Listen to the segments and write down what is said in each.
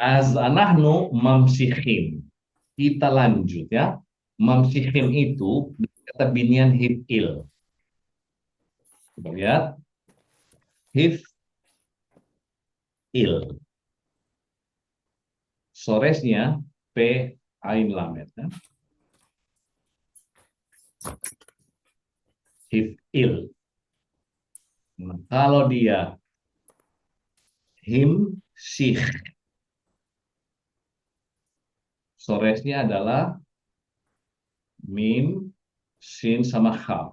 Azanahnu mamsihin. Kita lanjut ya. Mamsihin itu kata binian hif'il. Coba lihat. Hif'il. Soresnya P Ain Lamed. Ya. Hif'il. Nah, kalau dia himsih. Soresnya adalah mim, sin, sama kha.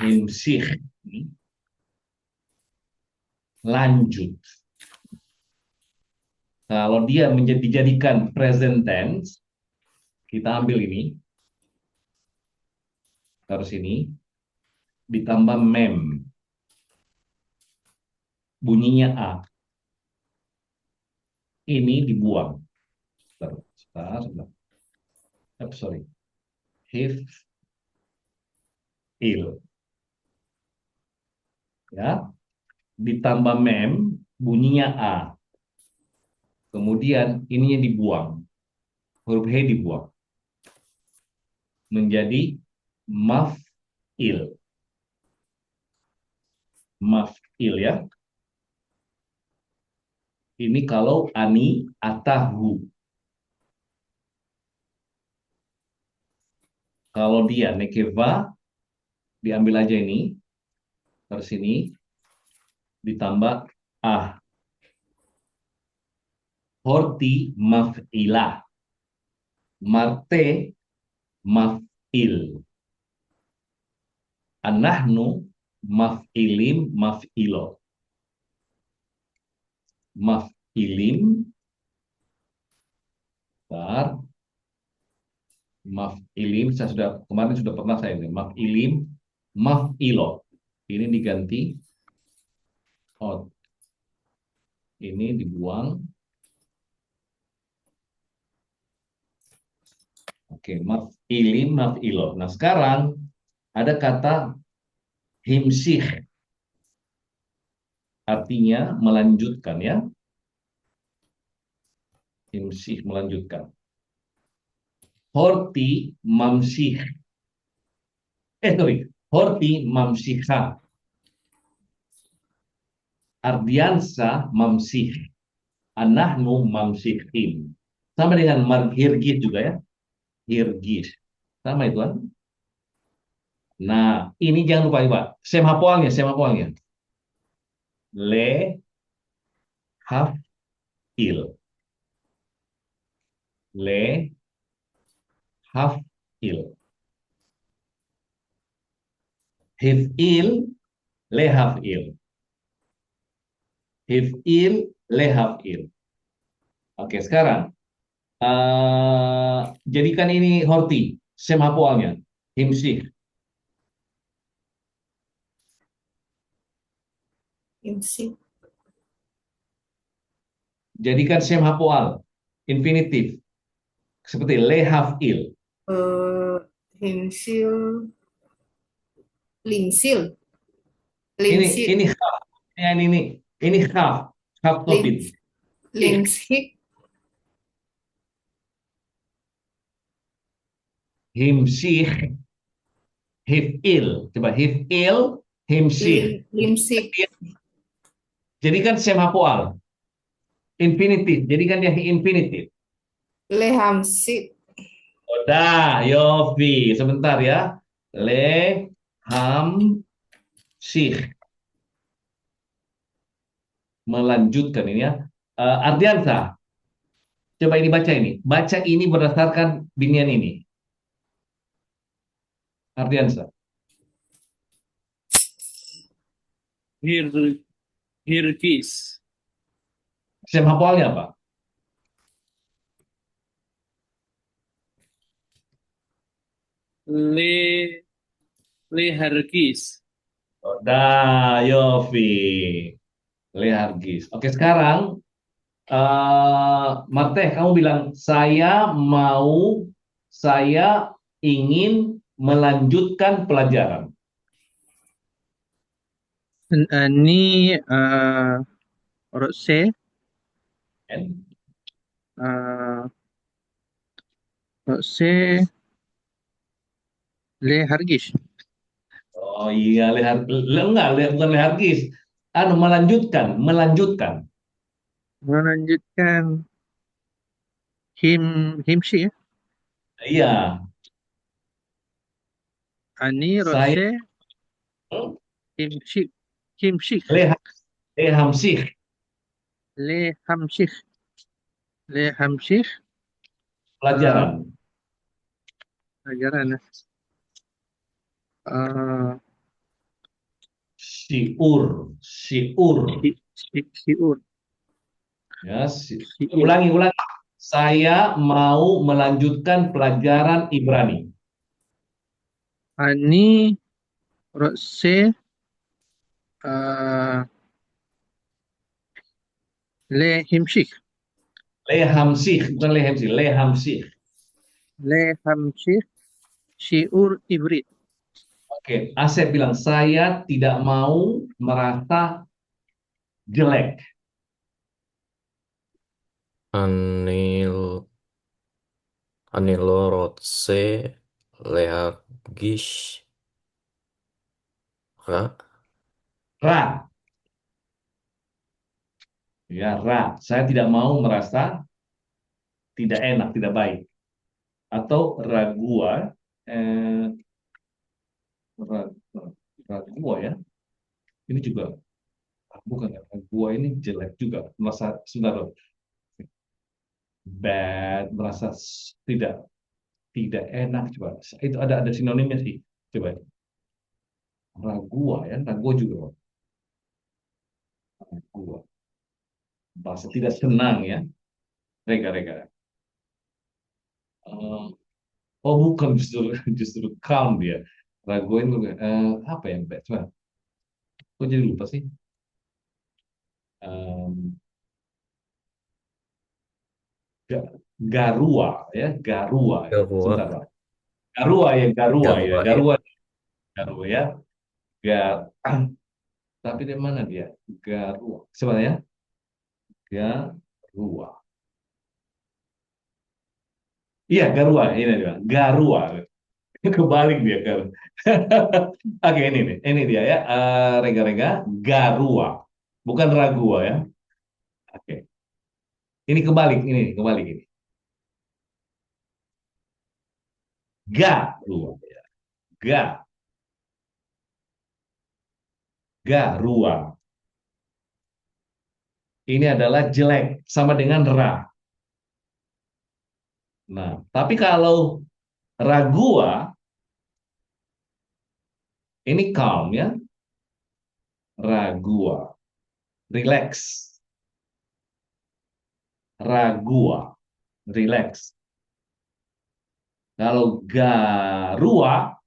Himsih. Lanjut. Kalau dia dijadikan present tense, kita ambil ini, taruh sini, ditambah mem. Bunyinya A. Ini dibuang. Sebentar. Sorry. Hif, il. Ya. Ditambah mem, bunyinya A. Kemudian ininya dibuang. Huruf H dibuang. Menjadi maf'il. Maf'il ya. Ini kalau ani atahu. Kalau dia nekeva, diambil aja ini. Terus sini ditambah ah. Horti maf'ilah. Marte maf'il. Anahnu maf'ilim maf'ilo. Maf'ilim. Bentar. Maf'ilim, saya sudah kemarin sudah pernah saya ini. Maf'ilim maf'ilo. Ini diganti out. Ini dibuang. Oke, maf'ilim maf'ilo. Nah, sekarang ada kata himsih. Artinya melanjutkan ya. Himsih melanjutkan. Horti mamsih. Sorry. Horti mamsiha. Ardiansa mamsih. Anahnu mamsihim. Sama dengan hirgis juga ya. Hirgis. Sama itu kan. Nah, ini jangan lupa Pak. Sem hapoalnya. Le haf il. Le haf il. Hif'il le haf'il. Hif'il le haf'il. Oke, sekarang jadikan ini horti. Sem hapoalnya. Himsih. Imsi. Jadikan sem hapoal. Infinitif. Seperti le haf'il. Himsil. Lingsil. Ini Lingsil. ini haf. Ini haf. Haf topit. Lings. Ik. Lingshik. Himsih. Hif'il. Coba hif'il. Himsih. Limsik. Jadikan sem hapoal. Infinitif. Jadikan dia infinitif. Lehamsik. Udah, Yofi. Sebentar ya. Le ham sih. Melanjutkan ini ya. Ardiansa, coba ini baca ini. Baca ini berdasarkan binian ini. Ardiansa. Hir Hirkis. Sem hapoalnya apa? Le Leharkis. Udah, Yofi. Lehargis. Oke, sekarang Marteh, kamu bilang saya ingin melanjutkan pelajaran. Ni Rotse And Rotse Le Hargis. oh iya, enggak, bukan lehargis. Anu melanjutkan, melanjutkan. Melanjutkan Himsi ya. Iya, Ani saya Rotse Himsi Himsi leh lehamsih Le Hamsik Le Hamsik pelajaran. pelajaran Siur, siur. Siur Ya, Siur ulangi, ulangi. Saya mau melanjutkan pelajaran Ibrani. Ani Rotse Le Himsik Lehamsih, bukan lehamsih, lehamsih. Le Hamsik Siur Ibrit. Oke, Asep bilang saya tidak mau merasa jelek. Anil Anilorotse Leagish Ra Ra, ya ra. Saya tidak mau merasa tidak enak, tidak baik. Atau ragua, eh, ra- ragua ya. Ini juga bukan ya. Ragua ini jelek juga. Merasa sebentar, bad, merasa tidak tidak enak. Coba itu ada sinonimnya sih. Coba ragua ya, ragua juga. Ragua. Bahasa tidak senang ya. Rega, rega. Eh, oh bukan, justru justru calm dia. Raguin apa yang bad? Coba, kok jadi lupa sih? Em, Garua ya, Garua ya. Gua Sebentar Pak. Garua ya, Garua ya, Garwa ya. Garua, Garua ya. Gar tapi di mana dia? Garua. Sebenarnya Garua. Iya, Garua ini dia. Garua. Kebalik dia kan. Oke, ini nih. Ini dia ya. Rega-rega Garua. Bukan Ragua ya. Oke. Ini kebalik ini, kebalik ini. Garua ya. Ga, Garua. Ini adalah jelek sama dengan ra. Nah, tapi kalau Ragua ini calm ya. Ragua. Relax. Ragua. Relax. Kalau Garua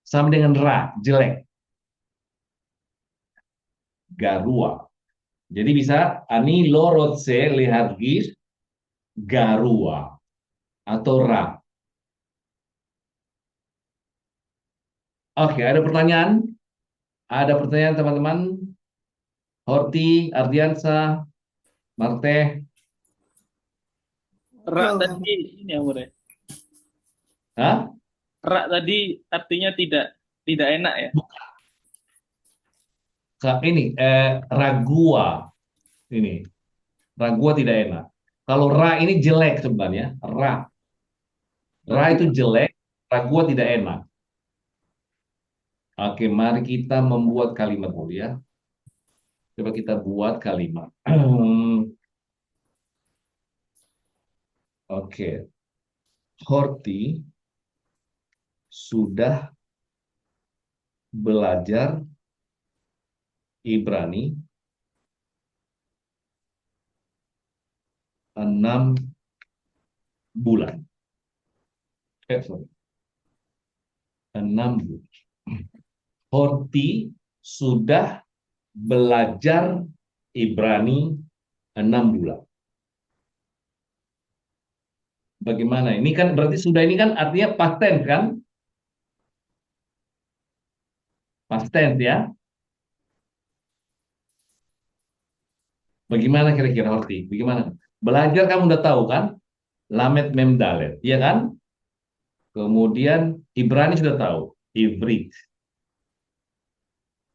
sama dengan ra, jelek. Garua. Jadi bisa ani lorotse lehargis Garua atau ra. Oke, ada pertanyaan? Ada pertanyaan teman-teman? Horti, Ardiansa, Marte, Rak Belum. tadi ini ya Mure. Hah? Rak tadi artinya tidak enak ya. Ini ragua ini ragua tidak enak. Kalau ra ini jelek sebenarnya. Ra itu Ragu. jelek, ragua tidak enak. Oke, mari kita membuat kalimat dulu ya. Coba kita buat kalimat. Oke, Horti sudah belajar Ibrani 6 bulan. Sorry, 6 bulan. Horti sudah belajar Ibrani 6 bulan. Bagaimana? Ini kan berarti sudah, ini kan artinya past tense kan? Past tense ya. Bagaimana kira-kira Horti? Bagaimana? Belajar kamu udah tahu kan? Lamet Mem Dalet, iya kan? Kemudian Ibrani sudah tahu, Ivrit.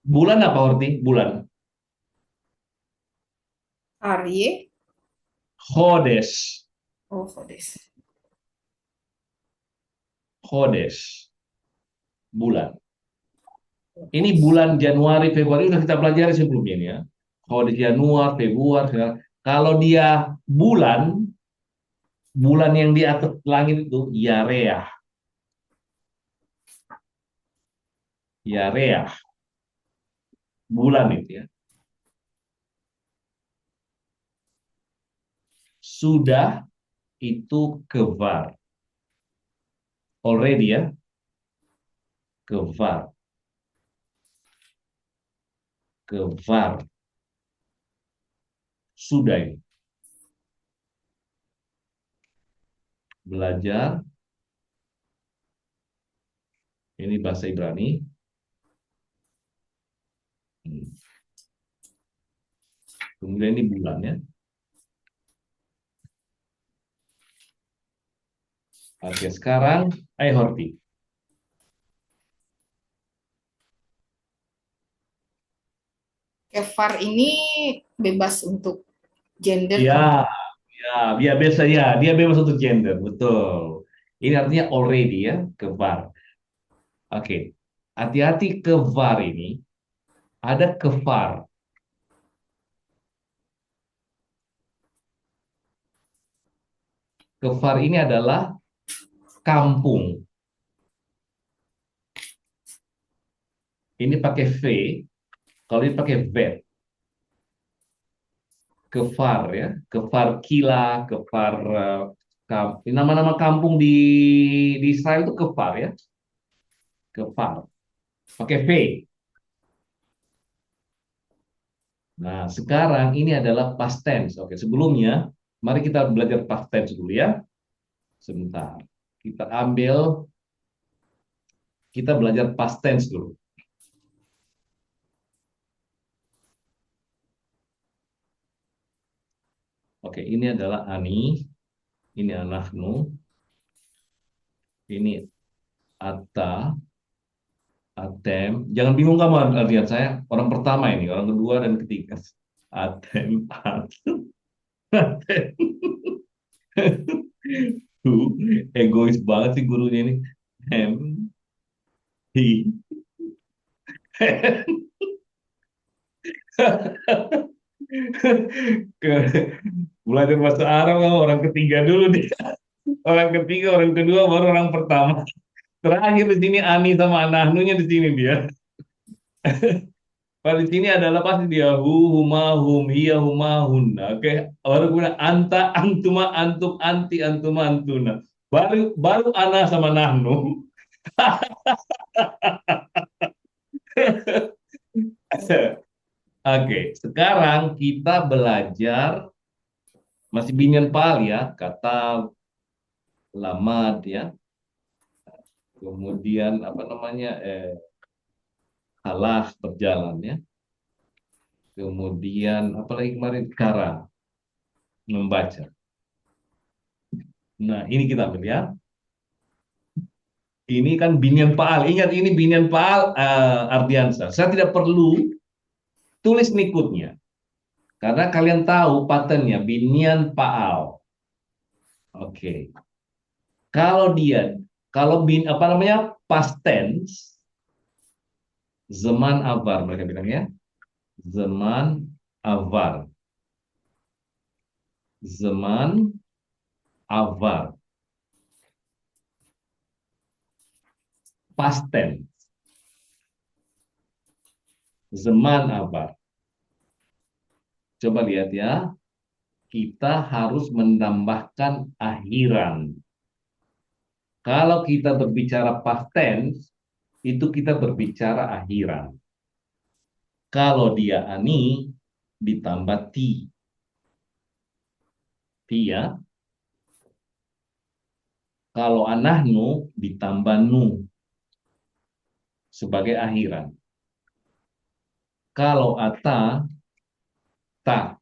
Bulan apa Horti? Bulan. Arye. Hodes. Oh, Hodes. Hodes. Bulan. Ini bulan Januari, Februari sudah kita pelajari sebelumnya ini ya. Hodes Januari, Februari. Kalau dia bulan, bulan yang di atas langit itu Yarea. Yarea. Bulan itu ya. Sudah itu kevar. Already ya. Kevar. Kevar. Sudah ini. Belajar. Ini bahasa Ibrani. Kemudian ini bulannya. Oke, sekarang ayo Horti. Kefar ini bebas untuk gender kan? Ya, ya biasa ya, dia bebas untuk gender, betul. Ini artinya already ya, kevar. Oke, hati-hati kevar ini ada kefar. Kefar ini adalah kampung. Ini pakai V, kalau ini pakai vet. Kefar ya, kefar kila, kefar nama-nama kampung di Israel itu kefar ya, kefar. Pakai V. Nah, sekarang ini adalah past tense. Oke, sebelumnya mari kita belajar past tense dulu ya. Sebentar. Kita belajar past tense dulu. Oke, ini adalah ani, ini anaknu, ini ata, atem. Jangan bingung kamu Ardian, saya orang pertama ini, orang kedua dan ketiga. Atem, atem, atem. Egois banget sih gurunya ini. Hem, hi. Belajar bahasa Arab kamu orang ketiga dulu deh. Orang ketiga, orang kedua, baru orang pertama. Terakhir di sini Ani sama Anahnunya di sini dia. Kalau di sini adalah pasti dia hu, huma, hum, hiya, huma, hunna. Oke, baru kemudian anta, antuma, antum, anti, antuma, antuna. Baru ana sama nahnu. Oke, sekarang kita belajar masih binyan pal ya, kata lamad ya. Kemudian apa namanya? Halah berjalan ya. Kemudian apalagi kemarin kara membaca. Nah, ini kita ambil ya. Ini kan Binyan Paal. Ingat ini Binyan Paal Ardiansa. Saya tidak perlu tulis nikutnya. Karena kalian tahu patternnya Binyan Paal. Oke. Kalau dia apa namanya? Past tense zaman avar mereka bilang ya. Zaman avar. Zaman avar. Past tense. Zaman avar. Coba lihat ya. Kita harus menambahkan akhiran. Kalau kita berbicara past tense, itu kita berbicara akhiran. Kalau dia ani, ditambah ti. Ti ya. Kalau anahnu, ditambah nu. Sebagai akhiran. Kalau ata, ta.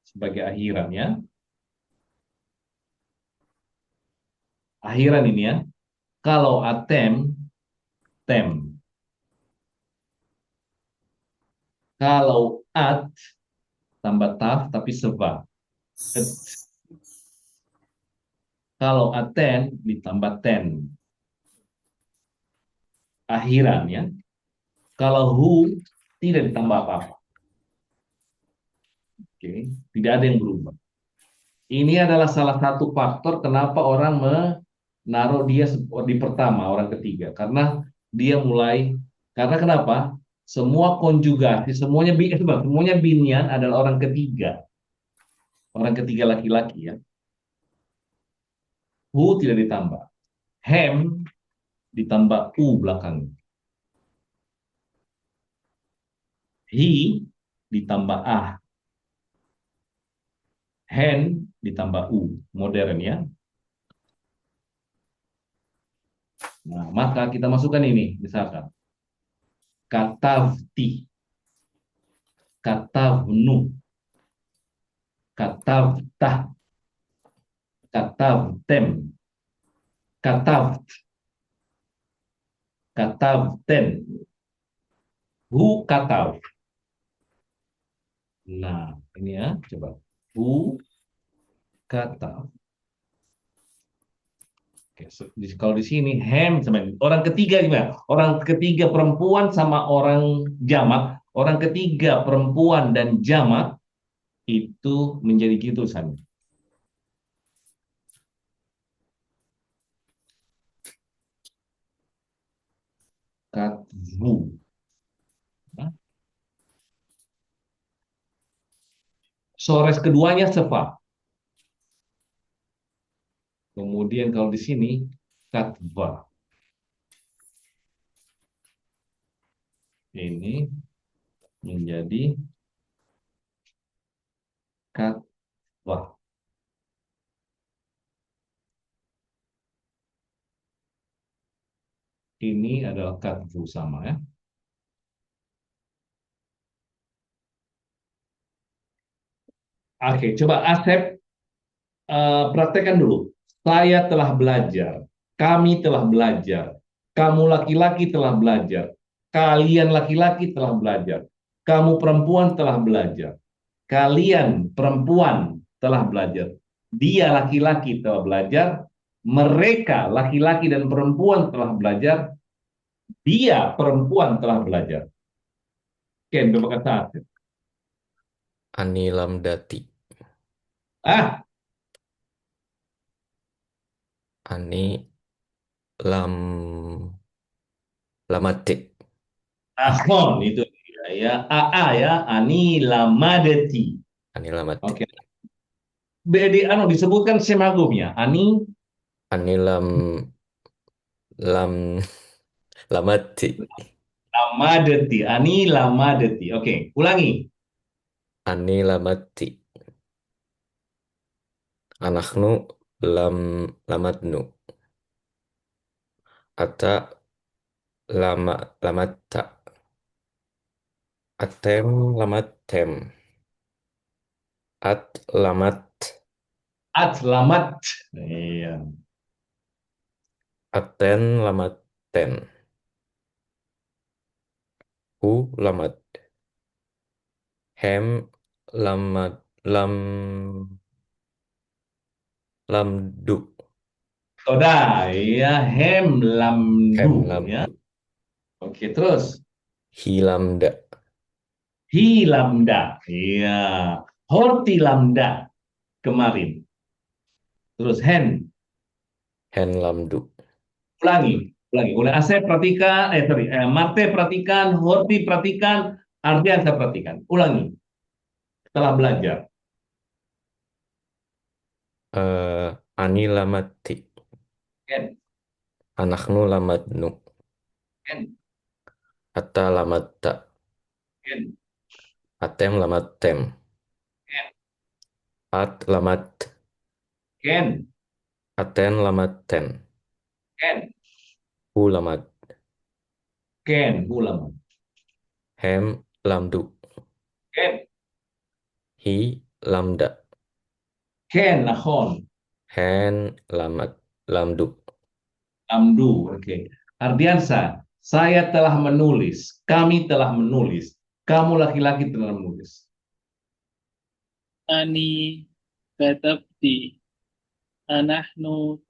sebagai akhiran ya. Akhiran ini ya. Kalau atem, tem. Kalau at, tambah taf tapi seva. Et. Kalau aten, ditambah ten. Akhiran ya. Kalau hu, tidak ditambah apa-apa. Oke, tidak ada yang berubah. Ini adalah salah satu faktor kenapa orang menaruh dia di pertama, orang ketiga. Karena dia mulai, karena kenapa? Semua konjugasi, semuanya binian adalah orang ketiga. Orang ketiga laki-laki ya. Hu tidak ditambah. Hem ditambah u belakang. He ditambah ah. Hen ditambah u. Modern ya. Nah, maka kita masukkan ini, misalkan. Katavti. Katavnu. Katavtah. Katavtem. Katavt. Katavten. Hu katav. Nah, ini ya, coba. Hu katav. Oke, kalau di sini hem sama orang ketiga gimana? Orang ketiga perempuan sama orang jamak, orang ketiga perempuan dan jamak itu menjadi gitu sama. Katvu. Nah, sores keduanya sefa. Kemudian kalau di sini katva. Ini menjadi katva. Ini adalah katvu sama ya. Oke, coba Asep praktekkan dulu. Saya telah belajar. Kami telah belajar. Kamu laki-laki telah belajar. Kalian laki-laki telah belajar. Kamu perempuan telah belajar. Kalian perempuan telah belajar. Dia laki-laki telah belajar. Mereka laki-laki dan perempuan telah belajar. Dia perempuan telah belajar. Ken, coba kata Asep. Ani lamdati. Ah, Ani lam lamati. Ahon itu dia ya. AA ya, Ani Lamadeti. Ani lamati. Oke. BD anu disebutkan semagumnya. Ani Ani lam lamati. Lamadeti. Ani Lamadeti. Oke, ulangi. Ani lamati. Anaknu lamadnu. Ata lamatta. Atem lamatem. At lamat. Atlamat. Iya. Aten lamaten. Hu lamat. Hem lamat. Lamdu. Toda ya, hem lamdu Hem ya. lamdu. Oke, terus Hilamda. hi lamda. Iya. Horti lamda kemarin. Terus hen. Hen lamdu. Ulangi. Ulangi. Oleh Asep perhatikan, sorry, Marte perhatikan, Horti perhatikan, Ardiansa perhatikan. Ulangi. Setelah belajar. Ani lamati. Ken. Anaknu lamadnu. Ken. Ata lamatta. Ken. Atem lamatem. Ken. At lamat. Ken. Aten lamaten. Ken. Hu lamat. Ken. Ulang. Hem lamdu. Ken. Hi lamda. Ken, nahon. Hen lamat lamdu. Amdu. Oke. Ardiansa, saya telah menulis. Kami telah menulis. Kamu laki-laki telah menulis. Ani katabti. Anahnu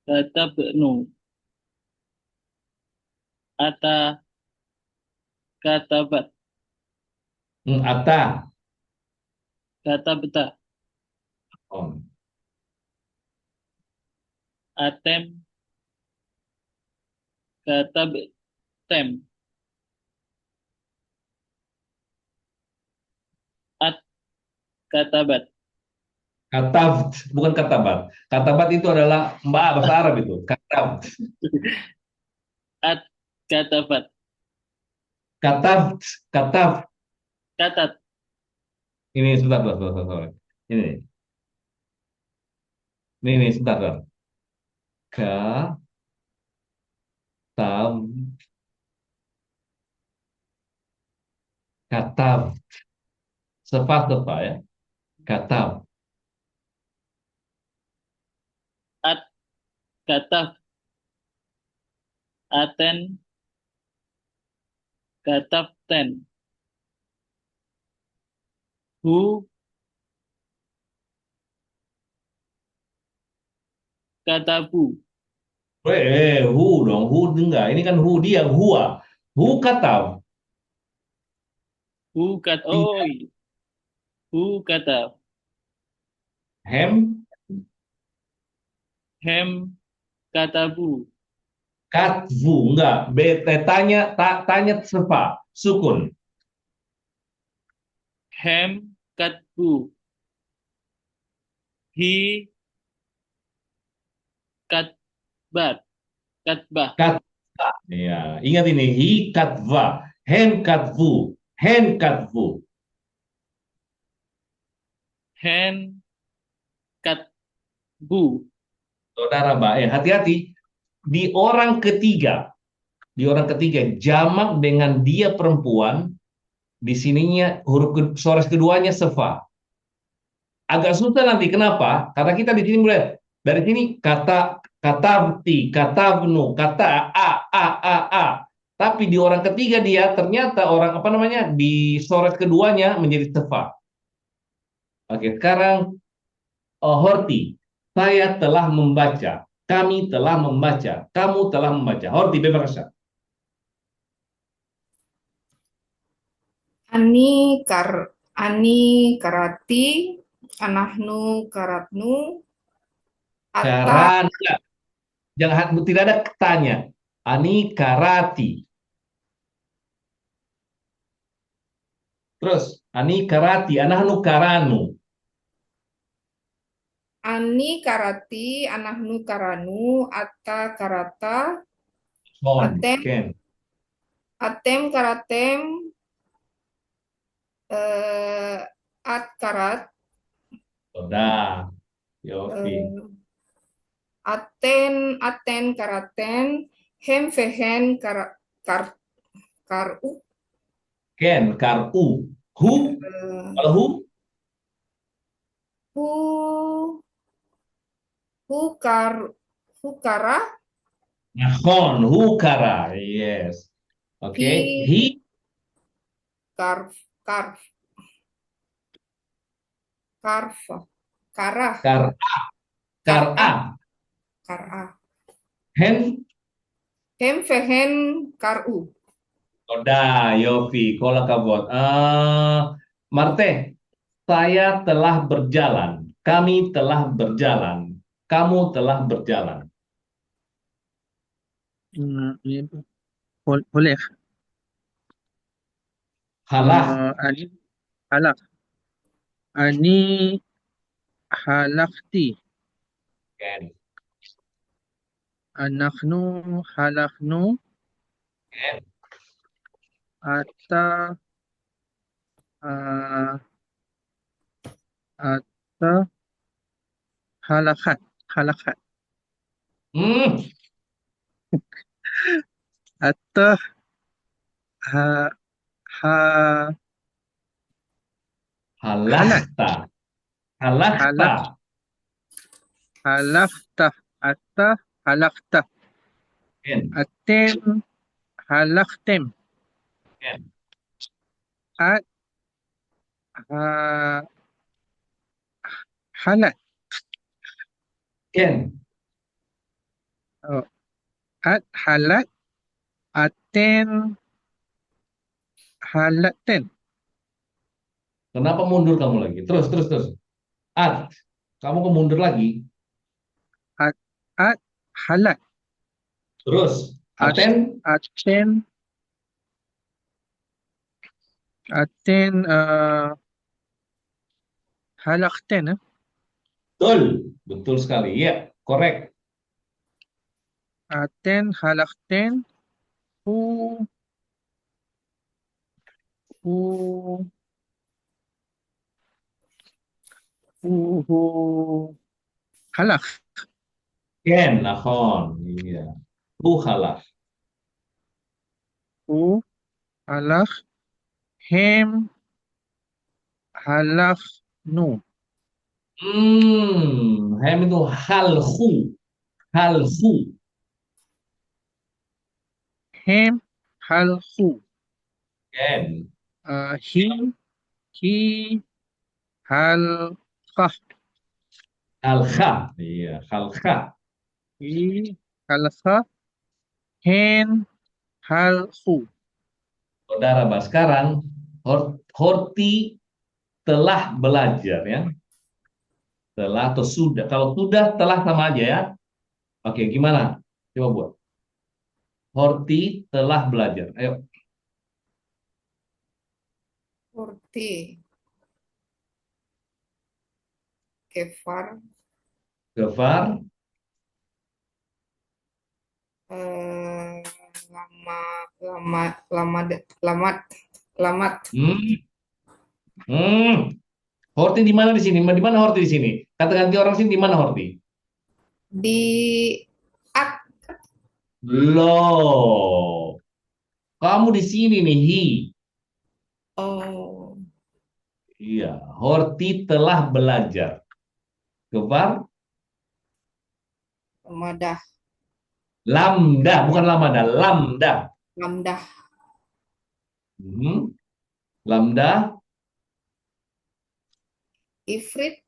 katabnu. Ata katabat. Ata. Katabta. On. Atem katabtem. At katabat. Katabt, bukan katabat. Katabat itu adalah mbak bahasa Arab itu. Katabt. At katabat. Katabt. Katabt. Katat. Ini sebentar, sebentar, sebentar, sebentar. Ini sebentar, sebentar. Katab, katab. Sepa ya. Katab. At katab. Aten katabten. Hu katabu. Hu dong, hu enggak. Ini kan hu dia, hua. Hu katab. Hu kat. Oh, iya. Hu katab. Hem, Hem katabu. katvu, enggak. Tanya, tanya sepa, sukun. Hem katbu. Hi katbat. Katbah. Kat, ya, ingat ini. Hi katva, hen katvu, hen katvu. Hen katbu. Saudara Mbak, hati-hati. Di orang ketiga, jamak dengan dia perempuan, di sininya suara keduanya sefa. Agak susah nanti, kenapa? Karena kita di sini mulai dari sini katabti, katabnu, kata a. Tapi di orang ketiga dia ternyata orang apa namanya di suara keduanya menjadi sefa. Oke, sekarang Horti, saya telah membaca, kami telah membaca, kamu telah membaca. Horti, bebas. Ani karati, anahnu karatnu, atta Karena jangan tidak ada tanya. Ani karati. Terus ani karati, anahnu karanu. ani karati, anahnu karanu, atta karata, On, atem Ken. atem karatem, at karat, Sudah. Yofi. aten karaten, hem vehen karu, Ken, karu. Hu, kalau hu hukar hukara, nahon, hukara. Yes. Oke. hi Hi, karf karf karfa karah kara, kara. karah Hen, hem vehen karu. sudah. Yofi, kola kabot. Marte, saya telah berjalan. Kami telah berjalan. Kamu telah berjalan. Ini apa? Boleh. Halah. Ani halak. Ani halakti. Ken. Anaknu halaknu. Ken. Ata uh, ata halakat. Halakat. Hmm, Ata ha ha Halat. Halakta. Halakta. Halak. Halakta. Atta. Halakta. Ken. Atem. Halaktem. Ken. At. Ha, halat. Ken. Oh, at halat. Aten. Halaten. Kenapa mundur kamu lagi? Terus, terus, terus. At. Kamu kok mundur lagi? At. At. Halat. Terus. At. Aten. Aten. Aten. Halakten. Betul. Betul sekali. Ya, korek. Aten. Halakten. Hu. Hu. Hu. Halak. Ken. Nahon. Iya. Halak. Hu. Halak. Hem. Halak. Nu. Hem itu halhu. Halhu. Hem. Halhu. Ken. Hi. Hi. Halkah. Halkha. Iya, halkha. Hi. Halkah. Hen. Halhu. Saudara, Bah, sekarang Horti telah belajar ya. Telah atau sudah. Kalau sudah, telah sama aja ya. Oke, gimana? Coba buat. Horti telah belajar. Ayo. Horti. Kefar. Gafar. Lama. Lamat. Lamat. Horti di mana di sini? Di mana Horti di sini? Kata ganti orang sini di mana Horti? Di at. Loh. Kamu di sini nih, hi. Oh. Iya, Horti telah belajar. Gafar. Lamadah. Lamda, bukan lamada, lamda. Lamdah. Lamda. Ifrit.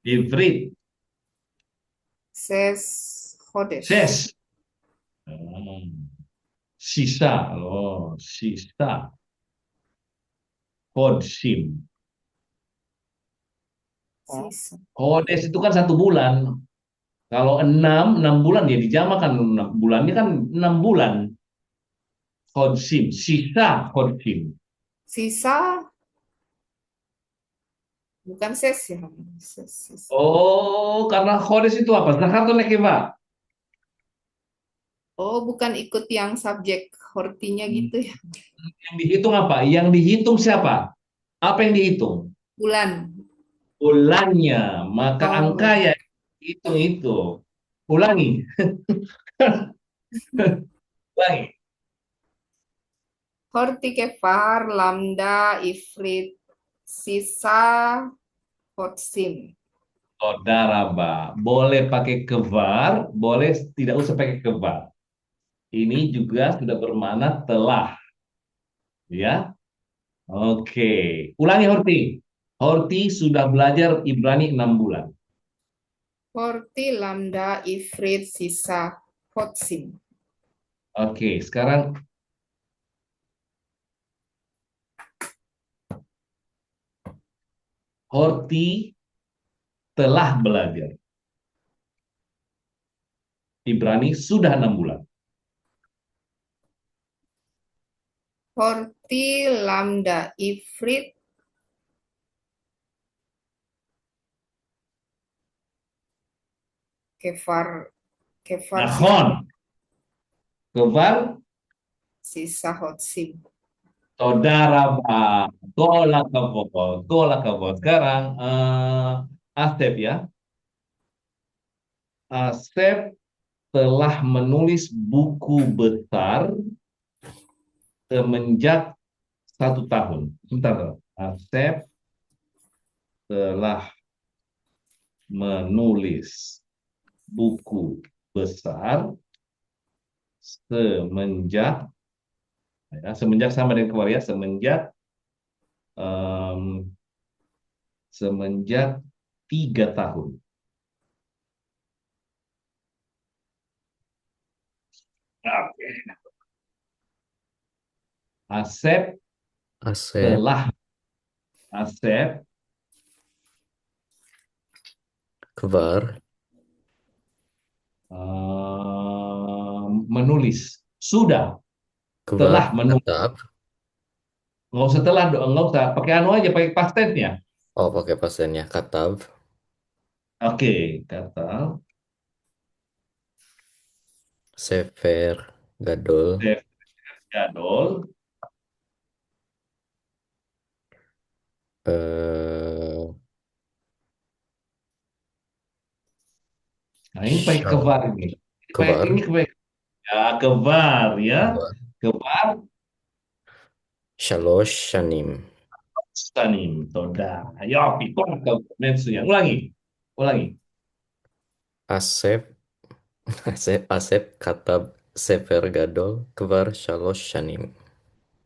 Ifrit. Ses. Khodesh. Ses. Sisa. Oh, sisa. Kodsim. Sisa. Kodes itu kan 1 bulan. Kalau 6 bulan ya dijamakan. Bulannya kan 6 bulan. Kodsim. Sisa kodsim. Sisa. Bukan ses ya. Ses. Oh, karena kodes itu apa? Zahar atau nekeva? Oh, bukan ikut yang subjek hortinya gitu ya. Yang dihitung apa? Yang dihitung siapa? Apa yang dihitung? Bulan. Bulannya. Maka Oh. angka ya hitung itu. Ulangi. Ulangi. Horti kefar, lamda, ifrit, sisa, hotsim. Saudara, Mbak, boleh pakai kevar, boleh tidak usah pakai kevar. Ini juga sudah bermakna telah. Ya. Oke. Ulangi Horti. Horti sudah belajar Ibrani 6 bulan. Horti, lamda, ifrit, sisa, hotsim. Oke, sekarang Horti telah belajar. Ibrani sudah 6 bulan. Horti, lamda, ifrit, kefar, Nahon. Kevar. sisa, hotsim. Saudara, Pak. Tolak kabut. Tolak kabut. Sekarang Asep ya. Asep telah menulis buku besar semenjak 1 tahun. Sebentar. Asep telah menulis buku besar semenjak, ya, semenjak sama dengan kemarin ya, em, semenjak 3 tahun. Oke. Asep Asep telah Asep kebar menulis, sudah kebar telah menulis. katab. Nggak usah telah dong, nggak usah pakai anu aja, pakai past tense-nya. Oh, pakai pasennya katab. Oke, kata Sefer gadol. Dev Jadol Eh, nah ini pakai Syal kebar ini. kebar. Ini pakai ya, kebar ya. Kebar. Kebar Shalosh shanim. Stanim Toda. Ayo, pikir ke Metsunya. Ulangi. Ulangi. Asep Asep katab Sefer gadol kebar Shalosh shanim.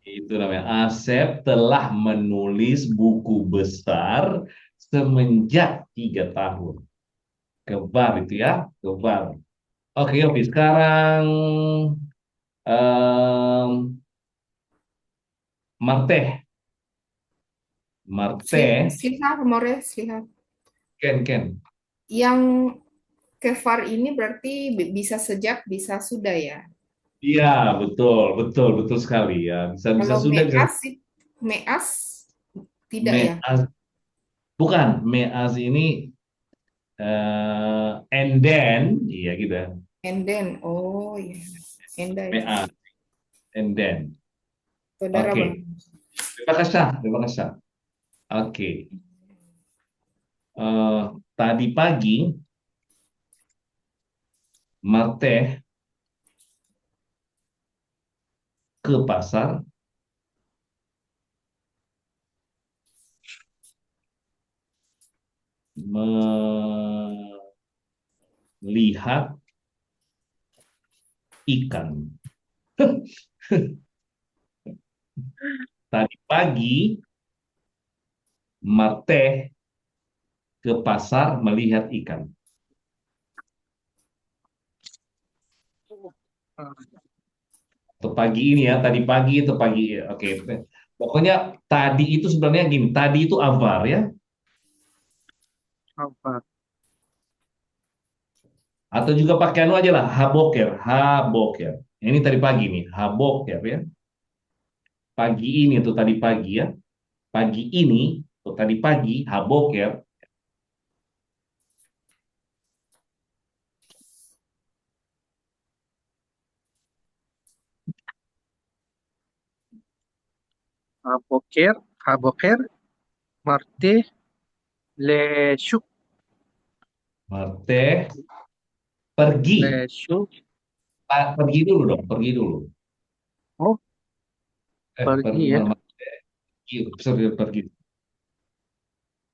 Itu namanya Asep telah menulis buku besar semenjak 3 tahun. Kebar itu ya, kebar. Oke, Yopi. Sekarang em, Marteh. Marteh, Sliha, More, Sliha. Ken, Ken. Yang kefar ini berarti bisa sejak, bisa sudah ya. Iya, betul, betul, betul sekali ya. Bisa, bisa Kalau sudah, bisa meas tidak ya. meaz. Bukan, meaz ini and then, iya gitu ya. And then, oh ya, and then. Meaz, and then. Saudara Oke, Bang. terima kasih, terima kasih. Oke, Eh, tadi pagi Marteh ke pasar melihat ikan. Tadi pagi Marteh ke pasar melihat ikan. Atau pagi ini ya, tadi pagi itu pagi. Oke. Pokoknya tadi itu sebenarnya gini, tadi itu avar ya, Apa? atau juga pakai anu aja lah, haboker, haboker. Ini tadi pagi nih, haboker ya. Pagi ini tuh tadi pagi ya. Pagi ini tuh tadi pagi, haboker. Haboker, haboker, marte, leshuk, Marteh pergi. leshuk. Pergi dulu dong, pergi dulu. Oh, pergi ya, Pergi, pergi.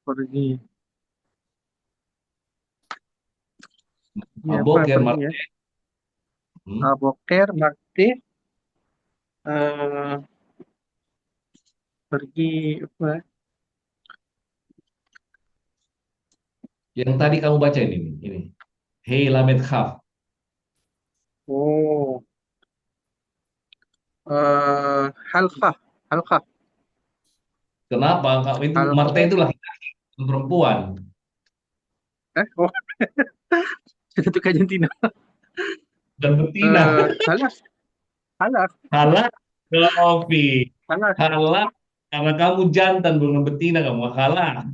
pergi. Ya, apa Haboker, pergi ya? Marteh. Hmm. Haboker, marte, eh pergi apa? Yang tadi kamu baca ini. Hey Lamed Khaf. Oh, halqa, halqa, Kenapa? Itu Marteh halqa. itu laki-laki, bukan perempuan. Oh, itu ke Argentina. Dan betina. Halak, halak, Halak Yofi. halak, Halak karena kamu jantan bukan betina kamu. Halak.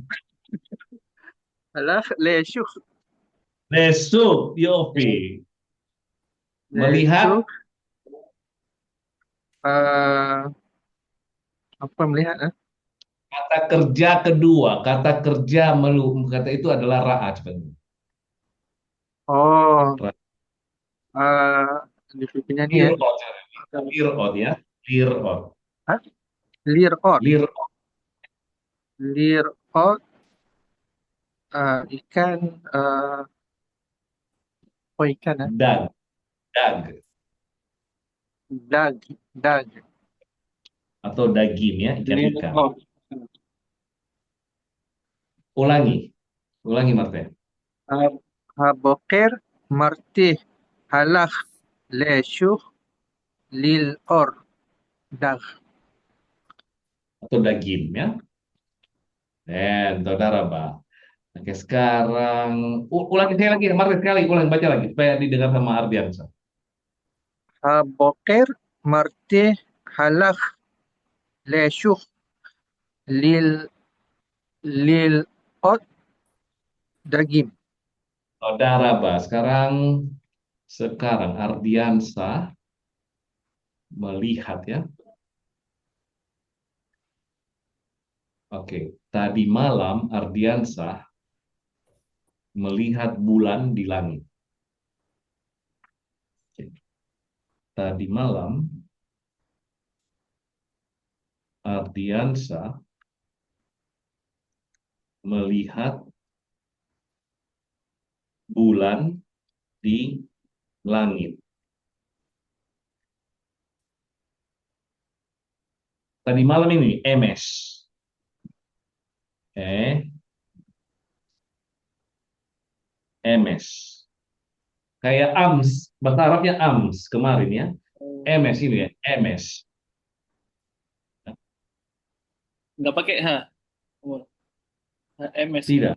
halak, leshuk, Lesuk Yofi. Melihat leshuk. eh apa melihat? kata kerja kedua. Kata kerja kata itu adalah ra'at. Oh, di penyanyi ya. Lirot. Lirot ya. Lirot. Hah? Lirot, Lirot. lirot, Ikan, apa ikan ya? Dag, dag Dag, dag. atau dagim ya, ikan-ikan. Oh, Ulangi, ulangi Martin. Haboker, martih, halak, lesyuh, lil or, dag. Atau dagim ya. Saudara, Pak. Oke, sekarang ulangi saya lagi, Martin sekali, ulangi baca lagi supaya didengar sama Ardiansa. Haboker, martih, halak, lesyuh, lil, lil or, dagim. Saudara, Pak. Sekarang Ardiansa melihat ya. Oke, tadi malam Ardiansa melihat bulan di langit. Oke. Tadi malam Ardiansa melihat bulan di langit. Tadi malam ini MS. MS. Kayak AMS, bahasa Arabnya AMS kemarin ya. MS ini ya, MS. nggak pakai H. Oh, HMS ya. Tidak,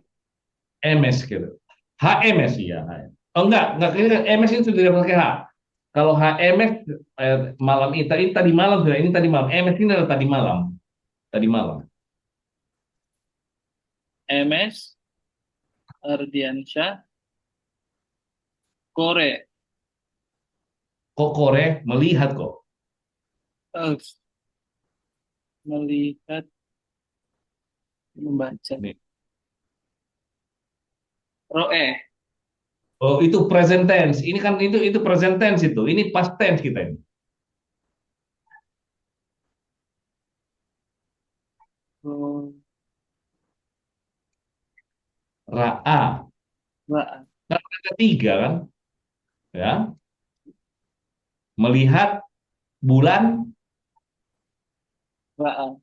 MS gitu. HMS ya. Oh enggak, MS itu tidak pakai H. Kalau HMS malam ini tadi malam sudah, ini tadi malam. MS ini adalah tadi malam. Tadi malam. MS Ardiansyah Kore. Kok Kore melihat kok. Eh, melihat membaca. Nih. Roe. Oh, itu present tense. Ini kan itu present tense itu. Ini past tense kita ini. Oh, Ra'a. Ra. Kata ketiga kan? Ya. Melihat bulan Ra.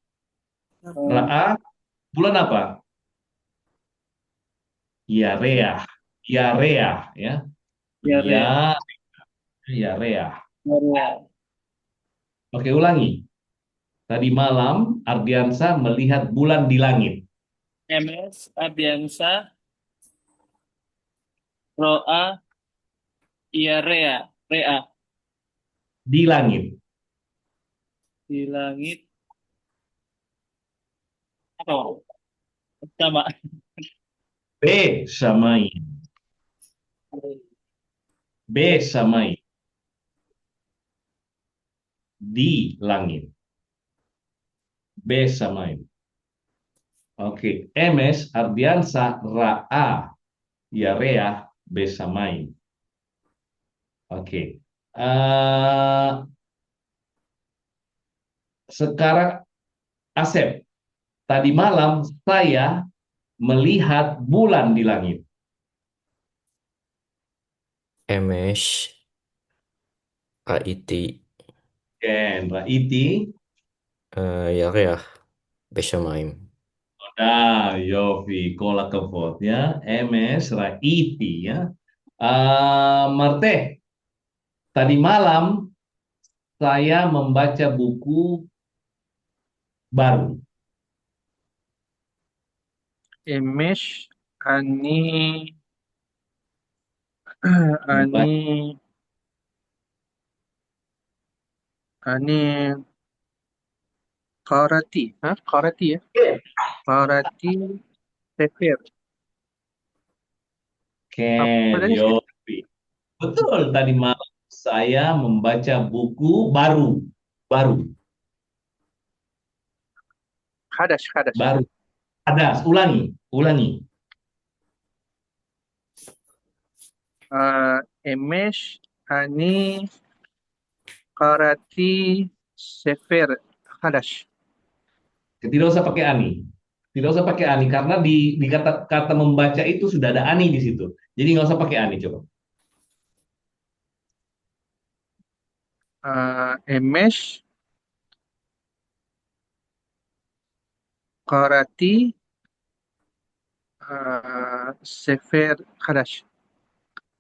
Ra'a. Bulan apa? Yarea. Yarea ya. Ya, Re. Ya, Yarea. Ya. Oke, ulangi. Tadi malam Ardiansa melihat bulan di langit. MS Ardiansyah Roa Iya Rea. Rea. Di langit. Di langit. Apa? Sama. B samai. B samai. Di langit. B samai. Oke. MS Ardiansa Ra'a Yarea B samai. Oke. Sekarang Asep. Tadi malam saya melihat bulan di langit. MS AIT Ra'iti. ירח בשמיים. Nah, Yofi, kola kevot ya. MS Raiti ya. Marte, tadi malam saya membaca buku baru. Emesh, ani, Membaca ani, ani, karati, karati ya, karati, sefer. Apa Ken tadi? Yofi. Betul, tadi malam saya membaca buku baru. Baru. Hadas, hadas. Baru. Ada, ulangi. Ulangi. Emesh, ani, karati, sefer. Hadas. Tidak usah pakai ani. Tidak usah pakai ani karena di kata kata membaca itu sudah ada ani di situ. Jadi nggak usah pakai ani coba. ايمش قرأتي سفر خدش.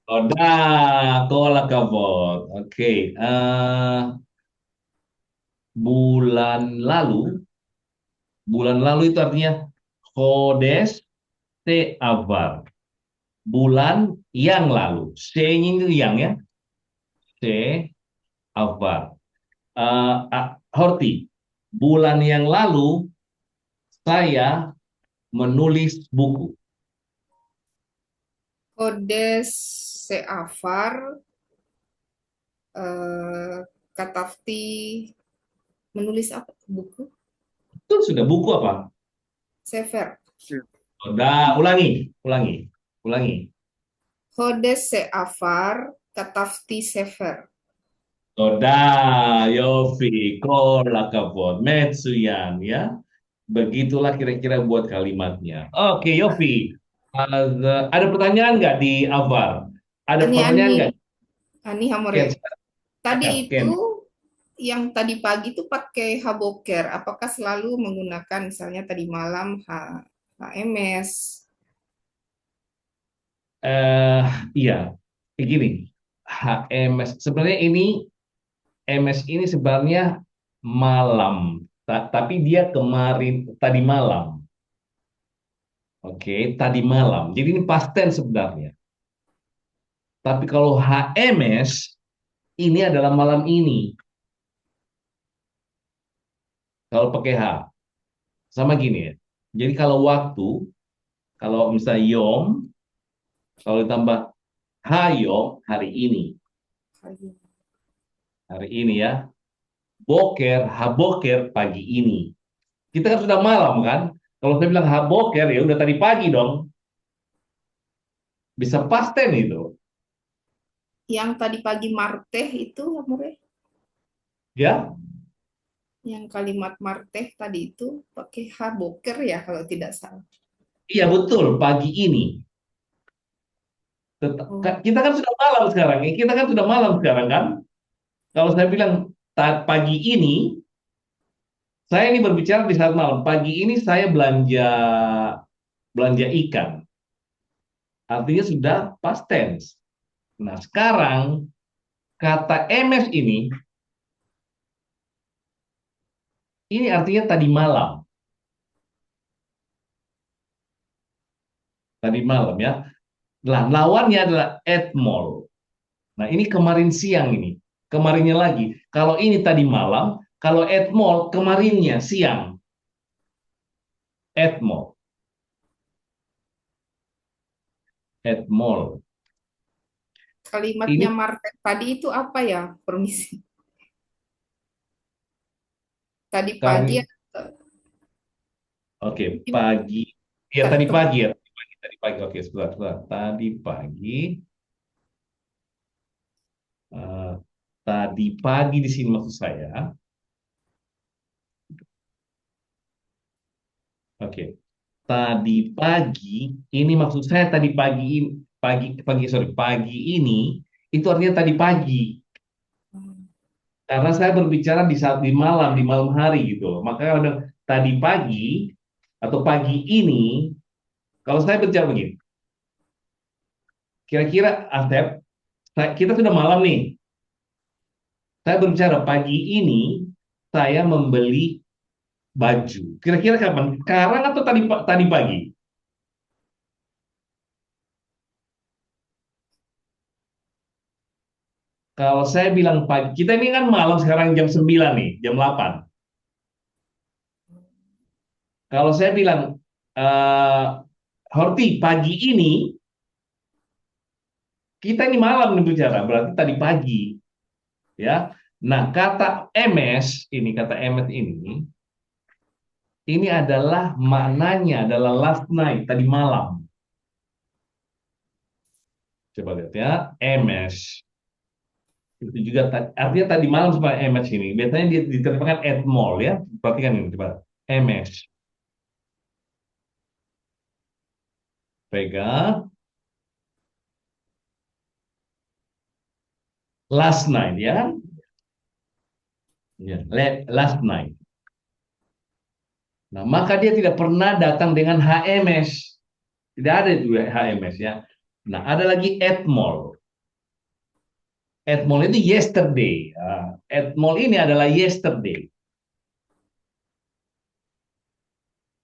Udah, kolak kabut. Oke, bulan lalu, bulan lalu itu artinya Kodes te avar. Bulan yang lalu. Se-nya itu yang ya. Se avar. Horti, bulan yang lalu saya menulis buku. Kodes seafar katafti menulis apa buku? Itu sudah buku apa? Sefer. Udah, ulangi, ulangi, ulangi. Kodes seafar katafti sefer. Udah, Yofi, kolak kabut, Metsuyan ya. Begitulah kira-kira buat kalimatnya. Oke, Yofi. Ada pertanyaan nggak di Avar? Ada Ani pertanyaan Ani nggak? Ani Ken, Hamore. Tadi Ken. itu yang tadi pagi itu pakai haboker. Apakah selalu menggunakan misalnya tadi malam HMS? Eh, iya, kayak gini. HMS sebenarnya ini MS ini sebenarnya malam, tapi dia kemarin tadi malam. Oke, tadi malam. Jadi ini past tense sebenarnya. Tapi kalau HMS ini adalah malam ini. Kalau pakai H sama gini ya. Jadi kalau waktu, kalau misalnya Yom, kalau ditambah Hayom hari ini, hari ini ya. Boker, haboker pagi ini. Kita kan sudah malam kan? Kalau saya bilang haboker ya udah tadi pagi dong. Bisa pasten itu. Yang tadi pagi marteh itu Hamore? Ya, Yang kalimat marteh tadi itu pakai haboker ya kalau tidak salah. iya betul pagi ini. Oh, Kita kan sudah malam sekarang. Kita kan sudah malam sekarang kan? Kalau saya bilang pagi ini, saya ini berbicara di saat malam. Pagi ini saya belanja belanja ikan. Artinya sudah past tense. Nah, sekarang kata MS ini artinya tadi malam. Tadi malam ya. Nah, lawannya adalah at mall. Nah, ini kemarin siang ini. Kemarinnya lagi. Kalau ini tadi malam, kalau at mall kemarinnya siang. At mall. At mall. kalimatnya Ini marteh tadi itu apa ya? Permisi. Tadi pagi kali oke, mungkin pagi. Ya tak tadi ke pagi ya, tadi pagi. Oke, sebentar, sebentar. Tadi pagi. eh, Tadi pagi di sini maksud saya. Oke. Tadi pagi, ini maksud saya tadi pagi ini, pagi ini itu artinya tadi pagi. Karena saya berbicara di saat di malam hari gitu loh. Maka kalau ada tadi pagi atau pagi ini, kalau saya berbicara begini, kira-kira Asep, kita sudah malam nih. Saya berbicara pagi ini saya membeli baju. Kira-kira kapan? Sekarang atau tadi pagi? Kalau saya bilang pagi, kita ini kan malam sekarang jam 9 nih, jam 8. Kalau saya bilang, eh Horti, pagi ini, kita ini malam nih bicara, berarti tadi pagi. Ya. Nah, kata MS ini adalah maknanya adalah last night, tadi malam. Coba lihat ya, MS. Itu juga artinya tadi malam sama MS ini. Biasanya dia diterjemahkan at mall ya. Perhatikan ini coba. MS. Pegang. Last night, ya kan? Ya, last night. Nah, maka dia tidak pernah datang dengan HMS. Tidak ada juga HMS ya. Nah, ada lagi at mall. At mall itu yesterday. At mall ini adalah yesterday.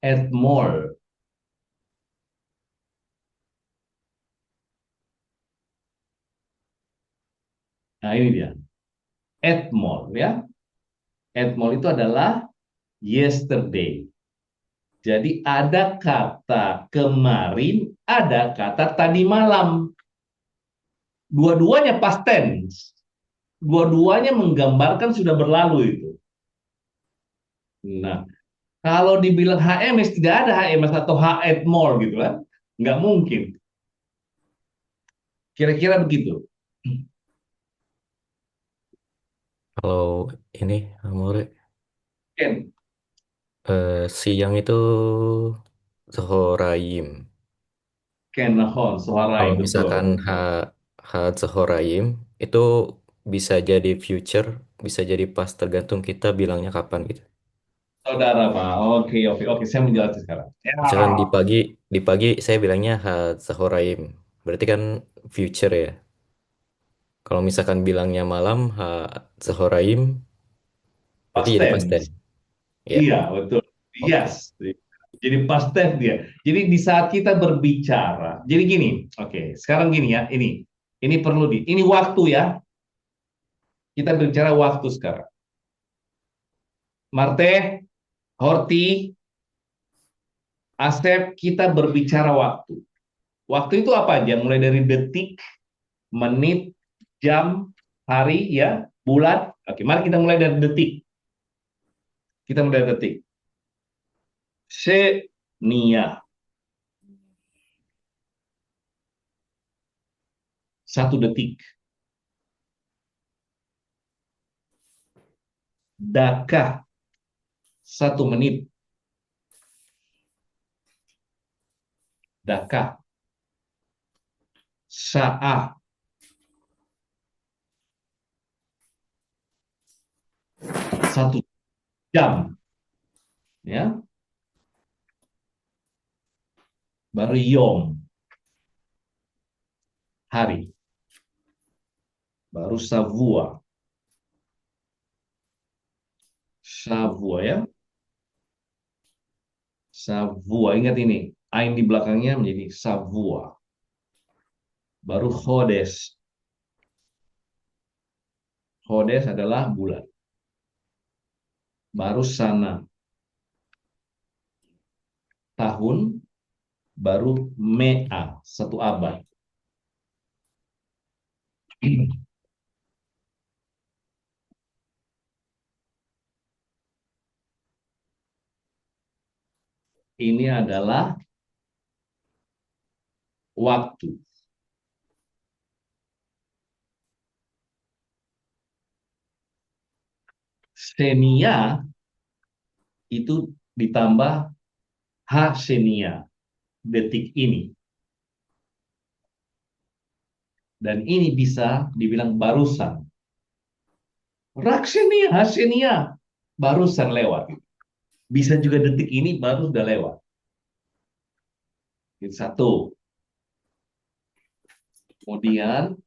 At mall. Nah, ini dia. At mall ya. At mall itu adalah yesterday. Jadi ada kata kemarin, ada kata tadi malam. Dua-duanya past tense. Dua-duanya menggambarkan sudah berlalu itu. Nah, kalau dibilang HMS, tidak ada HMS atau H at mall gitu kan. Nggak mungkin. Kira-kira begitu. Kalau ini, Amore, Ken, siang itu Zohoraim. Ken Nahon, Soharai, Kalau betul. misalkan ha Zohoraim itu bisa jadi future, bisa jadi past, tergantung kita bilangnya kapan gitu. Saudara, Pak. Oke, oke, oke. Saya menjelaskan sekarang. Ya. Misalkan di pagi saya bilangnya ha Zohoraim, berarti kan future ya. Kalau misalkan bilangnya malam ha Zohoraim, berarti Past jadi past tense. tense. Ya, Iya, betul. oke. Yes. Jadi past tense dia. Jadi di saat kita berbicara, jadi gini, oke, sekarang gini ya, ini perlu ini waktu ya, kita berbicara waktu sekarang. Marte, Horti, Asep, kita berbicara waktu. Waktu itu apa aja? Mulai dari detik, menit, jam, hari, ya, bulan. Oke, mari kita mulai dari detik. Kita mulai dari detik. Senia, 1 detik. Daka, 1 menit. Daka, saat, 1 jam, ya. Baru yom, hari. Baru savua, savua ya. Savua, ingat ini. Ain di belakangnya menjadi savua. Baru Hodes. Hodes adalah bulan. Baru Sana. Tahun. Baru Mea. 1 abad. Ini adalah waktu. Senia itu ditambah Hasenia. Detik ini. Dan ini bisa dibilang barusan. Raksenia, Hasenia. Barusan lewat. Bisa juga detik ini baru sudah lewat. Itu 1. Kemudian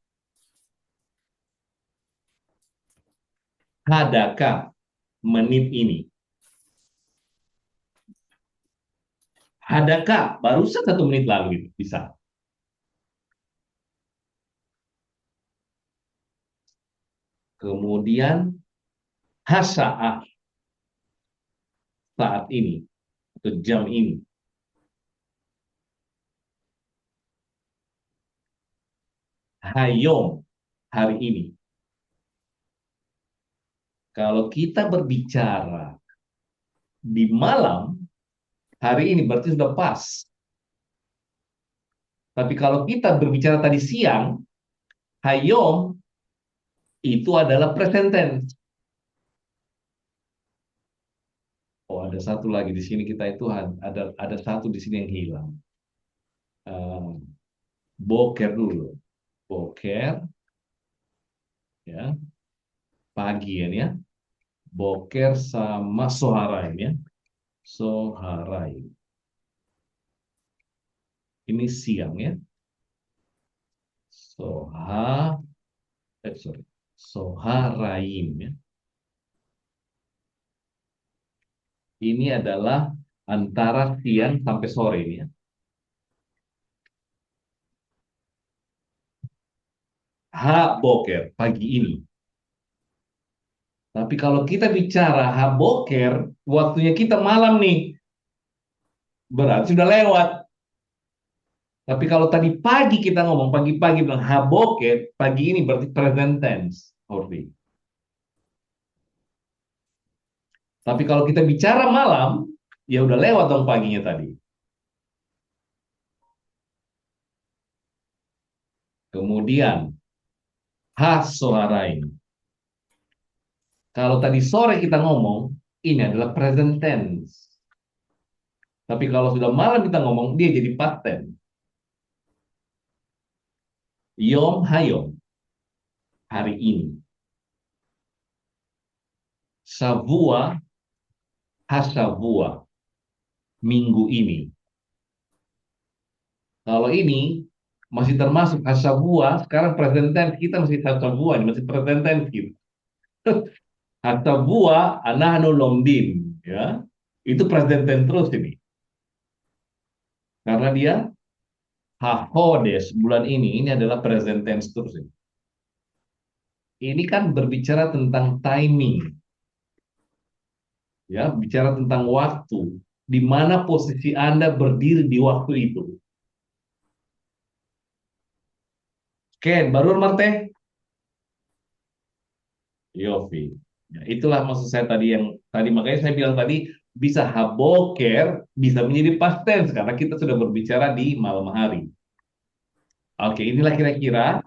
hadaka, menit ini. Hadaka, barusan 1 menit lalu itu bisa. Kemudian hasaah, saat ini atau jam ini. Hayom, hari ini. Kalau kita berbicara di malam, hari ini berarti sudah pas. Tapi kalau kita berbicara tadi siang, hayom itu adalah present tense. Oh, ada satu lagi di sini kita itu ada 1 di sini yang hilang. Eh, boker dulu. Boker, ya, pagian ya. Boker sama soharaim ya. Soharaim. Ini siang ya. Soha, sorry. Soharaim ya. Ini adalah antara siang sampai sore ini ya. Ha boker, pagi ini. Tapi kalau kita bicara ha boker, waktunya kita malam nih. Berarti sudah lewat. Tapi kalau tadi pagi kita ngomong, pagi-pagi bilang ha boker, pagi ini berarti present tense. Horti. Tapi kalau kita bicara malam, ya udah lewat dong paginya tadi. Kemudian, ha soharain. Kalau tadi sore kita ngomong, ini adalah present tense. Tapi kalau sudah malam kita ngomong, dia jadi past tense. Yom hayom, hari ini. Savua, hasavua, minggu ini. Kalau ini masih termasuk hasavua, sekarang present tense kita masih hasavua, ini masih present tense kita. Hasavua, anahnu lomdim, ya. Itu present tense terus ini. Karena dia hahodes, bulan ini adalah present tense terus ini. Ini kan berbicara tentang timing, ya, bicara tentang waktu, di mana posisi Anda berdiri di waktu itu. Ken, baru Marte? Yofi. Ya, itulah maksud saya tadi yang tadi makanya saya bilang tadi bisa haboker, bisa menjadi past tense karena kita sudah berbicara di malam hari. Oke, inilah kira-kira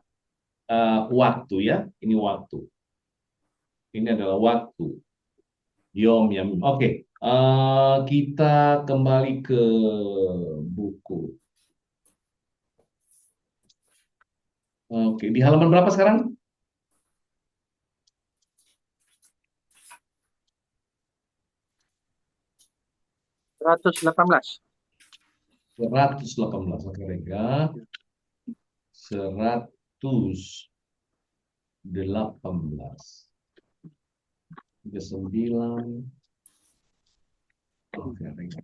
waktu ya. Ini waktu. Ini adalah waktu. Yom yam. Oke, kita kembali ke buku. Oke, di halaman berapa sekarang? 118. 118. Oke, Rega. 118. 39. Oke, Rega.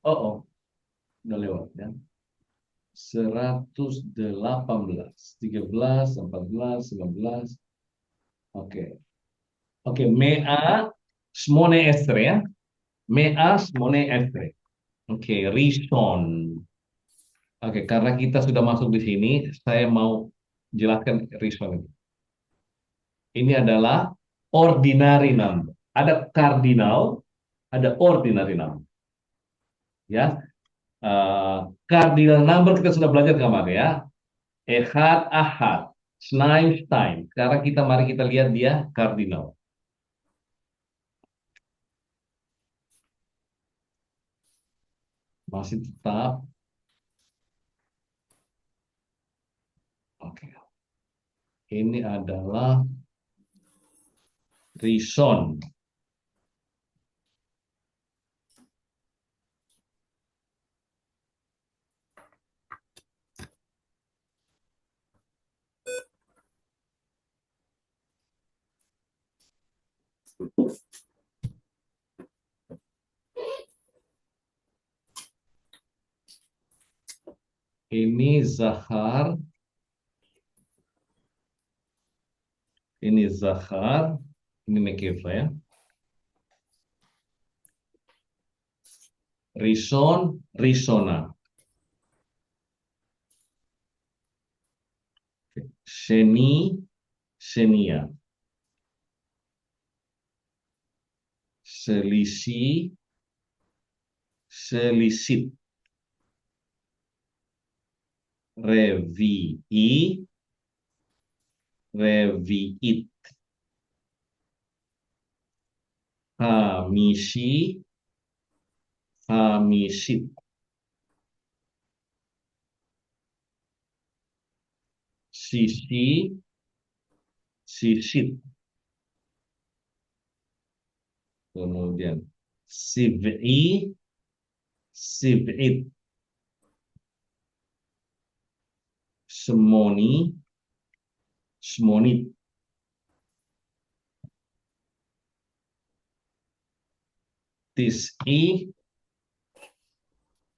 Oh, udah lewat ya. 118. 13, 14, 19. Oke. Oke, mea smone estre ya. Mea smone estre. Oke, rishon. Oke, karena kita sudah masuk di sini, saya mau jelaskan rishon ini. Ini adalah ordinary number. Ada cardinal, ada ordinary number. Ya, cardinal number kita sudah belajar kemarin ya. Ehad, ahad, snaim, time. Sekarang mari kita lihat dia cardinal. Masih tetap. Oke. Ini adalah rishon. Ini Zahar. Ini Zahar. Ini Nekeva ya. Rishon, Rishona. Sheni, Shenia. Selisih, Selisit. Revi'i, Revi'it. Hamisi, Hamisit. Sisi, sisit. Kemudian sib'i, sib'it. Semoni, semonit. Tis'i,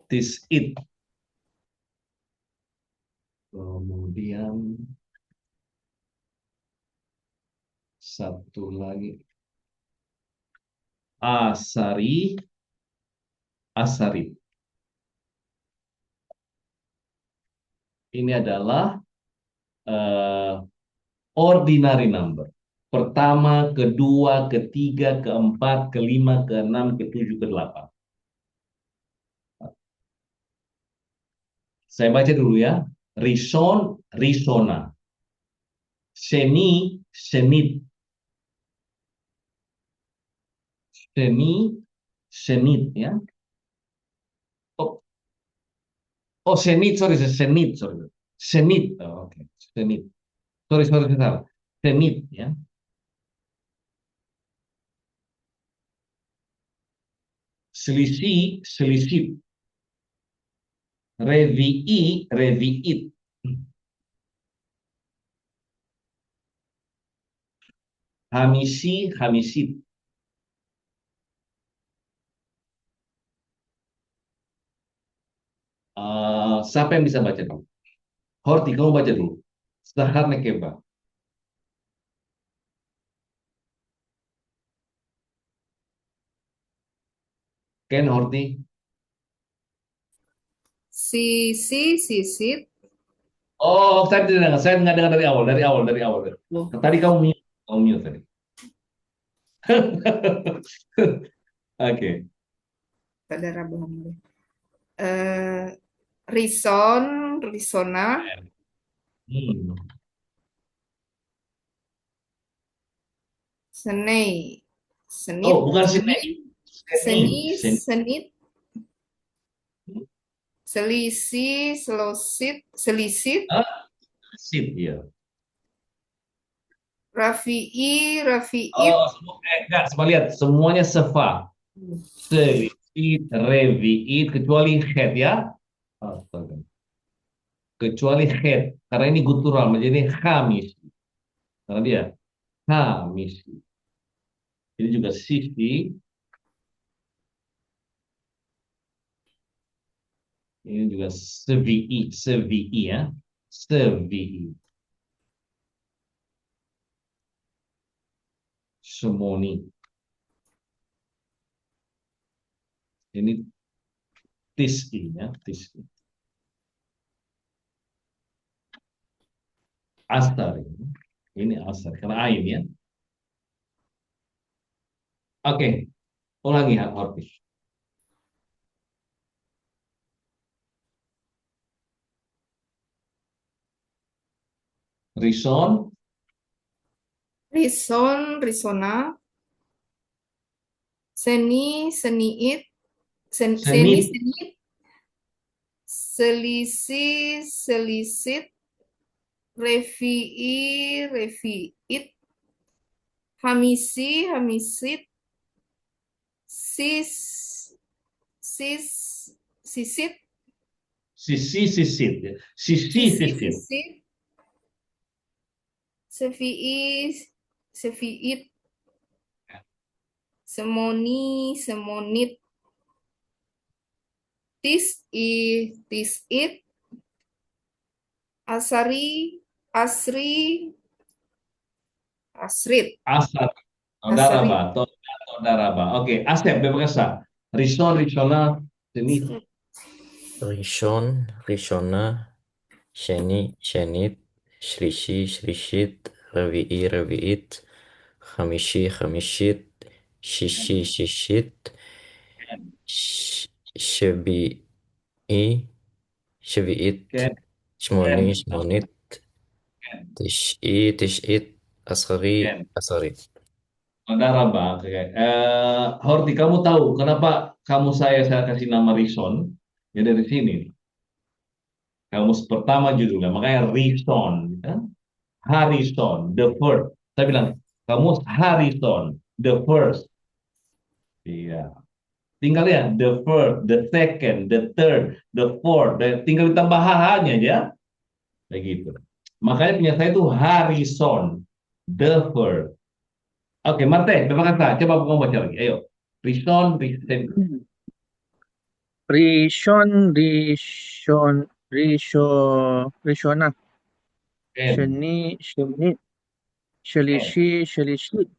tis'it. Kemudian satu lagi. Asari, asari. Ini adalah eh, ordinary number. Pertama, kedua, ketiga, keempat, kelima, keenam, ketujuh, kedelapan. Saya baca dulu ya. Rison, risona. Seni, senit. Seni, senit ya. Oh, oh senit, sorry, senit, sorry. Senit, oh, oke. Senit. Sorry, sorry, salah. Senit ya. Selisih, selisih. Revi'i, revi'it. Hamisi, hamisit. Siapa yang bisa baca dulu? Horti, kamu baca dulu. Sahar nekeba. Ken Horti. Sisi, sisit. Oh, tadi dengar. Saya nggak dengar dari awal, dari awal, dari awal. Loh, Tadi kamu mute tadi. Oke. saudara bohong. Eh, Rison, risona, Hmm. senei, senit, Oh, bukan sini. seni, Seni. senit, selisih, selosit, selisit, Ah, sip, ya. rafi'i, rafiit, Oh, enggak, coba lihat. Semuanya sefa. Selisit, reviit, kecuali head ya. Astaga. Kecuali head. Karena ini gutural, menjadi hamis. Karena dia hamis. Ini juga sisi. Ini juga sevi'i, sevi'i ya. Sevi'i. Semoni. Ini tis'i ya, tis'i. Asar ini. Ini asar, karena ain ya. Oke, ulangi hak Hortis. Rison, rison, risona, seni, seniit, seni, senit, senit, selisih, selisit, refi'i, refiit, hamisi, hamisit, sis, sis, sisit, sisi, sisit ya. Sisi, sisi, sisit. sisit, sefi'i, sefiit, semoni, semonit, tis'i, tisit, asari, asri, asrit, Asar, asri, daraba, daraba. Oke, Asep, bebas. Rison, risona, senit, Rishon, Rishona, Sheni, Shenit, Shlishi, Shlishit, Revi'i, Revi'it, Khamishi, Khamishit, Shishi, Shishit, Sh- Shvi'i, Shvi'it, Ken, Shmoni, Ken, Shmonit, Ken, Tish'i, Tish'it, Asari, Ken. Asari. Darabah. Oke. Horti, kamu tahu kenapa saya kasih nama Rison? Ya dari sini. Kamus pertama judulnya, makanya Rison. Ya. Harrison, the first. Saya bilang, kamus Harrison, the first. Iya. Tinggal ya, the first, the second, the third, the fourth. Tinggal ditambah HH-nya ya. Begitu. Makanya punya saya itu Harrison, the first. Oke, Marte, terima kasih. Coba kamu baca lagi. Ayo. Rison, Rison. Rishon, Rishonah, N. Sheni, N. Shelishit,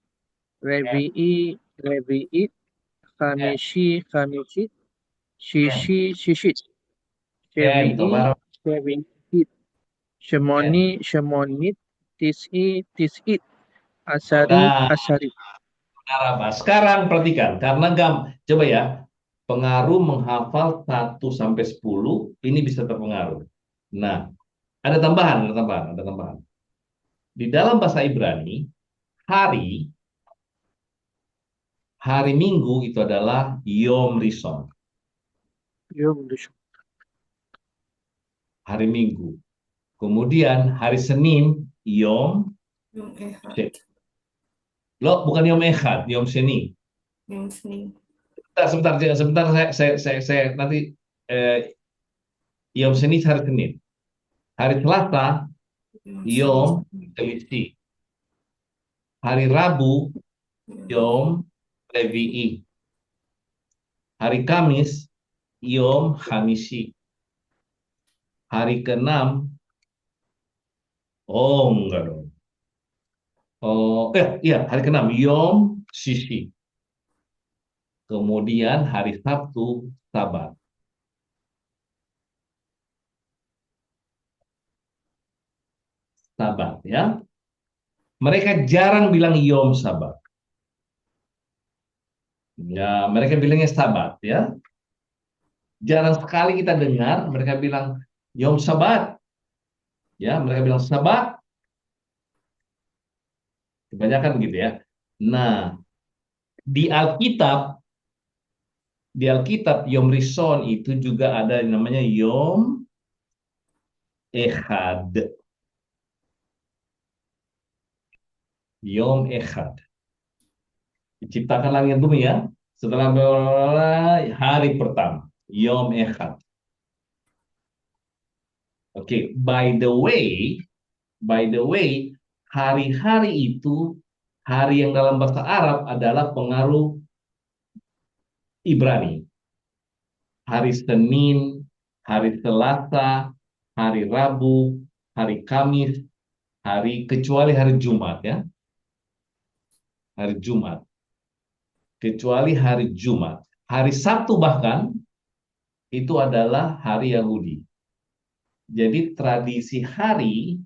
Revi'it, N. Chamishit, N. Shishit, N. Shevi'it, N. Shemonit, Tis'it, Nah, Asarit. Araba. Sekarang perhatikan, karena coba ya, pengaruh menghafal 1 sampai 10 ini bisa terpengaruh. Nah, ada tambahan. Di dalam bahasa Ibrani, hari hari Minggu itu adalah Yom Rishon, Yom Rishon. hari Minggu. Kemudian hari Senin Yom Yom Ehad, Sheni. Loh, bukan Yom Echad, Yom Sheni. Yom Senin, Sebentar, saya nanti Yom Sheni hari Senin. Hari Selasa Yom Yom Senin, Kelisi. Hari Rabu Yom Levi'i. Hari Kamis Yom Hamisi. Hari ke-6, oh enggak dong. Oh, iya, hari ke-6 Yom Sisi. Kemudian hari Sabtu Sabat. Sabat ya. Mereka jarang bilang Yom Sabat. Ya, mereka bilangnya Sabat ya. Jarang sekali kita dengar mereka bilang Yom Sabat. Ya, mereka bilang Sabat. Kebanyakan begitu ya. Nah, di Alkitab Yom Rishon itu juga ada yang namanya Yom Echad. Yom Echad. Diciptakan langit bumi ya. Setelah hari pertama. Yom Echad. Oke, by the way, hari-hari itu, hari yang dalam bahasa Arab adalah pengaruh Ibrani. Hari Senin, hari Selasa, hari Rabu, hari Kamis, kecuali hari Jumat ya. Hari Jumat. Kecuali hari Jumat. Hari Sabtu bahkan itu adalah hari Yahudi. Jadi tradisi hari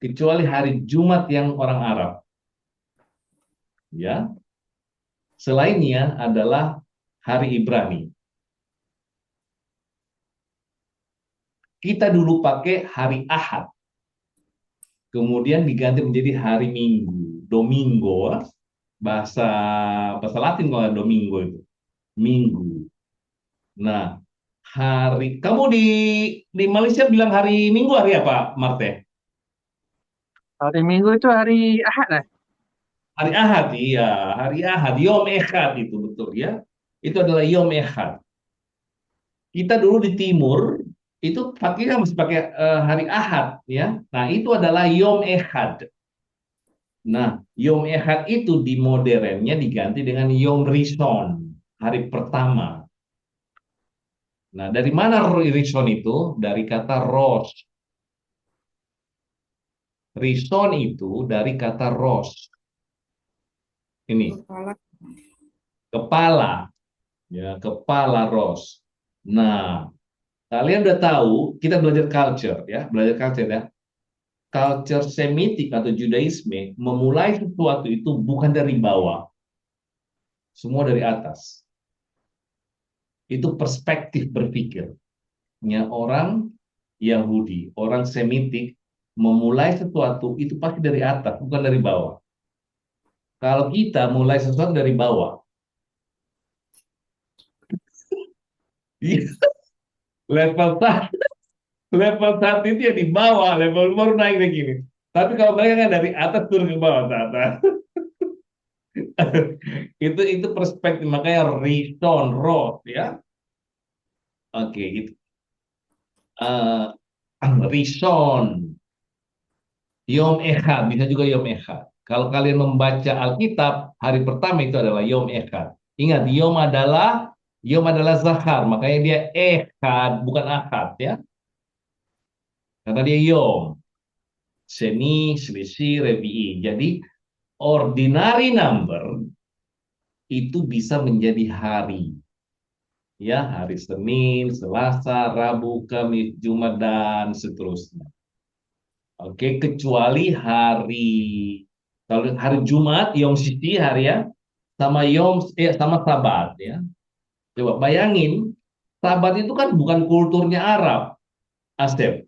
kecuali hari Jumat yang orang Arab. Ya. Selainnya adalah hari Ibrani. Kita dulu pakai hari Ahad. Kemudian diganti menjadi hari Minggu. Domingo. Bahasa Latin kalau Domingo itu. Minggu. Nah, kamu di Malaysia bilang hari Minggu hari apa, Marte? Hari Minggu itu hari Ahad lah. Hari Ahad, iya. Hari Ahad, Yom Echad itu betul ya. Itu adalah Yom Echad. Kita dulu di timur itu pakainya masih pakai hari Ahad ya. Nah, itu adalah Yom Echad. Nah, Yom Echad itu di modernnya diganti dengan Yom Rishon, hari pertama. Nah, dari mana Rishon itu? Dari kata Rosh. Rishon itu dari kata Rosh. Ini, kepala, kepala. Ya, kepala Rosh. Nah, kalian udah tahu, kita belajar culture ya, Culture Semitik atau Judaisme memulai sesuatu itu bukan dari bawah, semua dari atas. Itu perspektif berpikirnya orang Yahudi, orang Semitik memulai sesuatu itu pasti dari atas, bukan dari bawah. Kalau kita mulai sesuatu dari bawah, level satu, level satu itu ya di bawah, level baru naik kayak gini. Tapi kalau mereka kan dari atas turun ke bawah, itu perspektif, makanya Rishon Roth ya. Oke, itu uh, Rishon Yom Echad, bisa juga Yom Echad. Kalau kalian membaca Alkitab, hari pertama itu adalah Yom Echad. Ingat, Yom adalah Zahar, makanya dia Echad, bukan Ahad ya. Karena dia Yom, Seni, Selisih, Revi'i. Jadi, ordinary number itu bisa menjadi hari. Ya, hari Senin, Selasa, Rabu, Kamis, Jumat, dan seterusnya. Oke, kecuali kalau hari Jumat, Yom Siti hari ya, sama Sabat ya. Coba bayangin, Sabat itu kan bukan kulturnya Arab, Asep,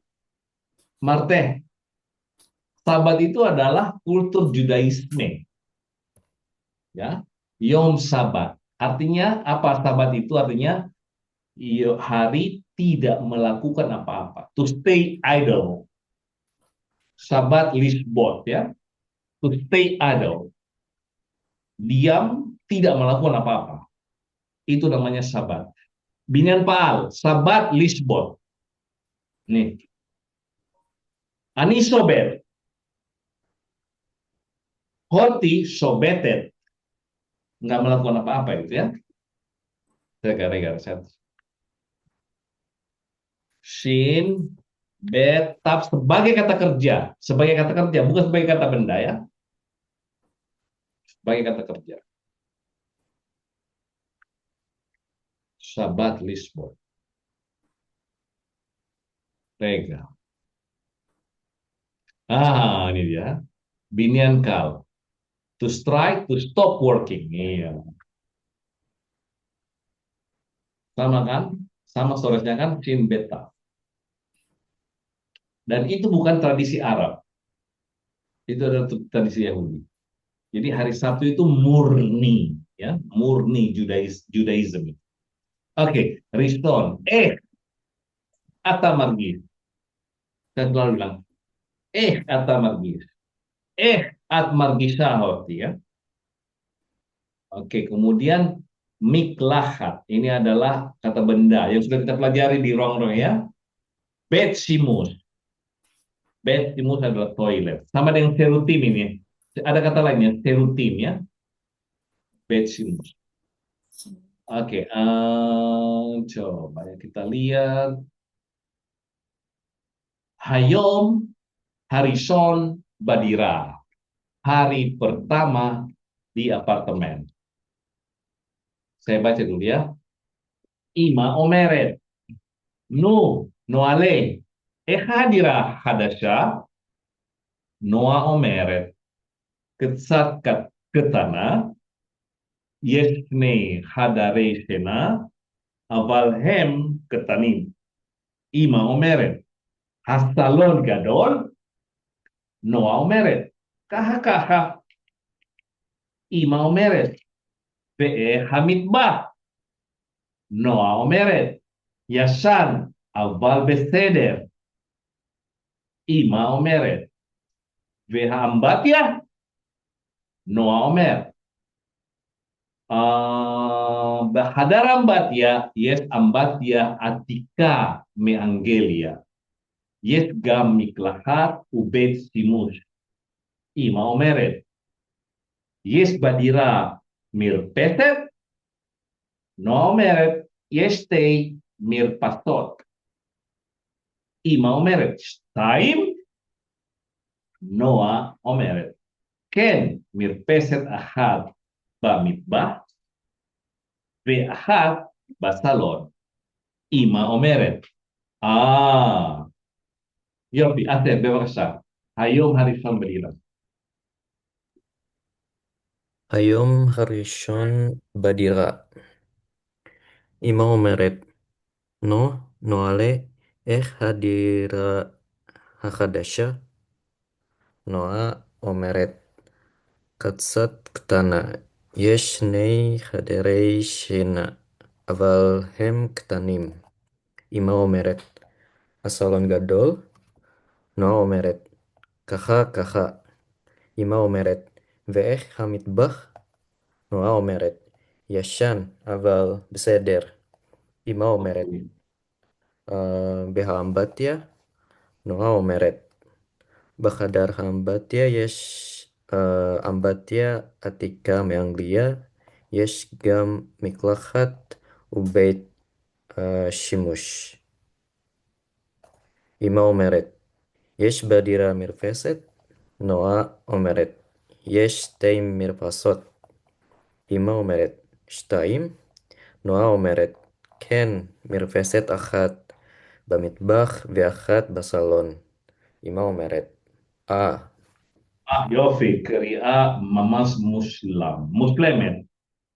Marteh. Sabat itu adalah kultur Judaisme, ya. Yom Sabat. Artinya apa? Sabat itu artinya hari tidak melakukan apa-apa. To stay idle. Sabat lisbot ya. To stay idle. Diam, tidak melakukan apa-apa. Itu namanya sabat. Binyan Paal, sabat lisbot. Nih. Anisobet. Hoti sobetet. Nggak melakukan apa-apa itu ya. Gara-gara satu. Shin, bet, tap sebagai kata kerja. Sebagai kata kerja, bukan sebagai kata benda ya. Sebagai kata kerja. Sabat lisbot. Legal. Ini dia. Binyan kal. To strike, to stop working. Iya. Sama kan? Sama storage kan sin beta. Dan itu bukan tradisi Arab. Itu adalah tradisi Yahudi. Jadi hari Sabtu itu murni, ya, murni Judaism. Oke, Riston. Ata margis. Saya selalu bilang, ata margis. At margisahot, ya. Oke, kemudian miklahat. Ini adalah kata benda yang sudah kita pelajari di Rongrong ya. Bet simus. Bet simus adalah toilet. Sama dengan serutim ini. Ada kata lainnya, serutim ya. Bet simus. Oke, coba ya kita lihat. Hayom Harison Badira. Hari pertama di apartemen. Saya baca dulu ya. Ima Omeret. Nu, Noale. Hadira Hadasha. Noa Omeret. Ketsat ketana. Yesne Hadare Sena. Avalhem ketanim. Ima Omeret. Hasalon Gadol. Noa Omeret. Kaha kaha. Ima Omeret. Ve'e Hamidbah. Noa Omeret. Yashan Aval Beseder. Ima Omeret. Ve'hambatya. Noa Omer. Bahadar ambatya. Yes ambatya atika me Angelia. Yes gam miklahat ubed simus. Ima Omeret. Yes badira mirpetet. Noa Omeret. Yes tei mirpastot. Ima Omeret. Taim. Noa Omeret. Ken mirpeset ahad במטבח, ואחת בסלון. אמא אומרת, יופי, אתם בבקשה, היום הראשון בלילה. היום הראשון בדירה. אמא אומרת, נועלה, איך הדירה החדשה? נועה אומרת, קצת קטנה. יש שני חדרי שינה, אבל הם קטנים. אמא אומרת, הסלון גדול? נועה אומרת, ככה ככה. אמא אומרת, ואיך המטבח? נועה אומרת, ישן, אבל בסדר. אמא אומרת, Oke. באמבטיה? נועה אומרת, בחדר האמבטיה יש אמבטיה עתיקה מאנגליה, יש גם מקלחת ובית שימוש. אמא אומרת, יש בדירה מרפסת? נועה אומרת, יש שתי מרפסות. אמא אומרת, שתיים? נועה אומרת, כן, מרפסת אחת במטבח ואחת בסלון. אמא אומרת, Yofi, Kri'a Mamas Muslim. Muslimet.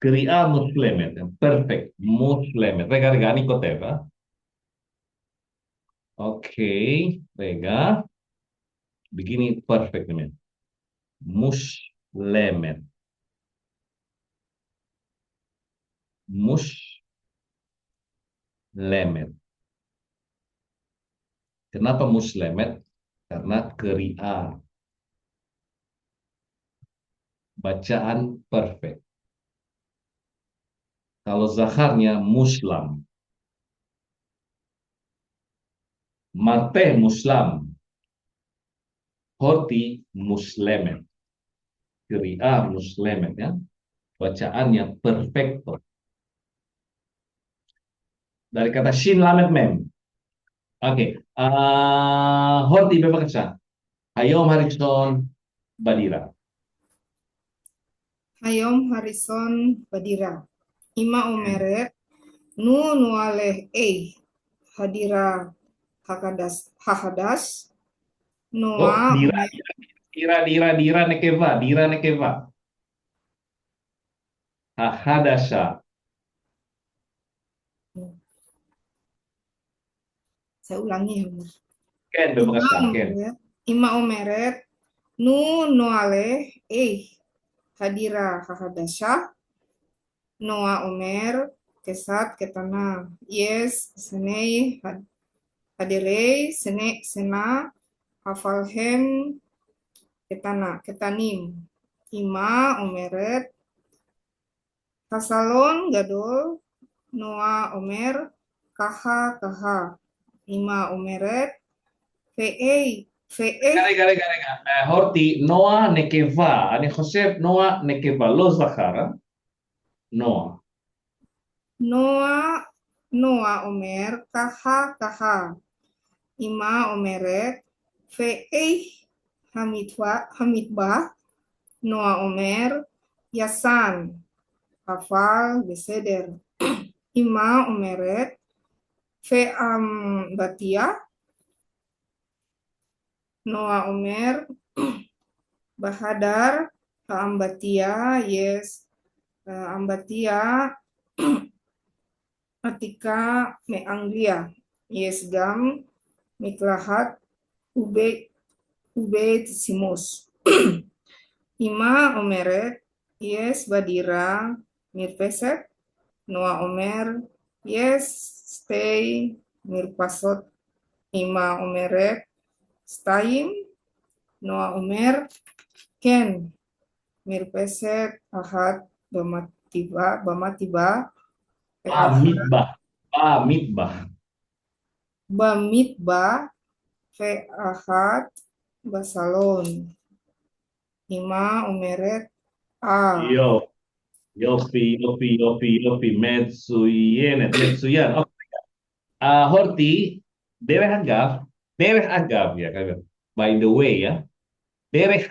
Kri'a Muslimet. Perfect. Muslimet. Rega, אני כותב, אה? אוקיי, רגע. Begini perfect nih. Muslimet. Muslimet. Kenapa muslimet? Karena kri'a. Bacaan perfect. Kalau zakarnya muslam. Marte muslam. Horti muslimet. Kri'a muslimet ya. Bacaannya perfecto. Dari kata shin lamet mem. Oke. Horti bebaskan. Hayom Harrison Badira. Hayom Harrison Badira. Ima omeret nu nualeh hadira hahadas Oh, noa dira, omer. dira nekeva, dira nekeva. Hadasha. Saya ulangi ya, Mas. Ken bebaskan, Ken. Ima omeret nu nualeh hadira hahadasha noa omer kesat ketana yes senei hadirei sena hafalhem ketanim ima omeret kasalon gadol noa omer kaha ima omeret ve רגע. הורתי, נועה נקבה. אני חושב נועה נקבה, לא זכר. נועה. Noa omer kaha ima omeret ve hamidba Noa omer yasan hafal beseder ima omeret ve batia Noa omer bahadar ambatia yes ambatia atika me Anglia yes gam miklahat ubeit simus Ima omeret yes badira mirpeset Noa omer yes stay mirpasot Ima omeret stayim Noa omer ken mirpeset ahad bamatiba Pamitbah. Pamitbah. bamitba ve ahad basalon Ima omeret Yo. Yofi. Metsuyan. Oke. Horti, dereh agaf ya kan. By the way ya. Dereh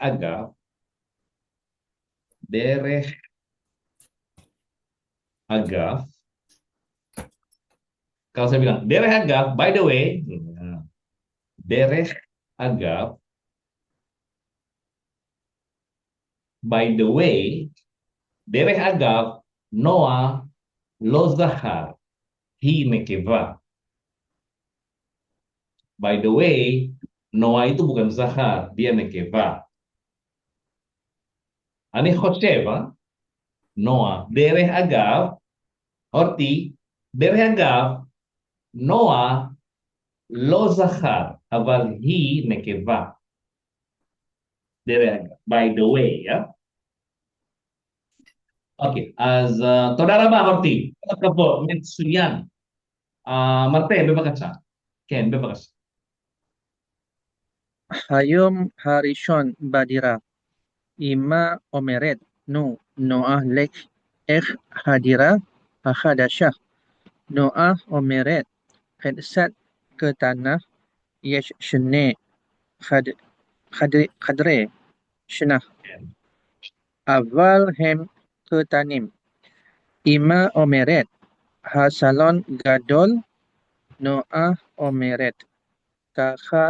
agaf. Kalau saya bilang dereh agaf, by the way, dereh agaf, by the way, dereh agaf, Noah lo zahar, hi nekeva. By the way, Noah itu bukan zahar, dia nekeva. אני חושב, נועה. דרך אגב, אורתי, דרך אגב, נועה לא זכר, אבל היא נקבה. דרך אגב, by the way, ya. Oke, תודה רבה, אורתי. כל הכבוד, מצוין. מרפה, בבקשה. כן, בבקשה. היום הראשון בדירה. אמא אומרת, נו, נועה לך איך הדירה החדשה. נועה אומרת, חדשת קטנה, יש שני חדרי שינה, כן. אבל הם קטנים. אמא אומרת, הסלון גדול. נועה אומרת, ככה.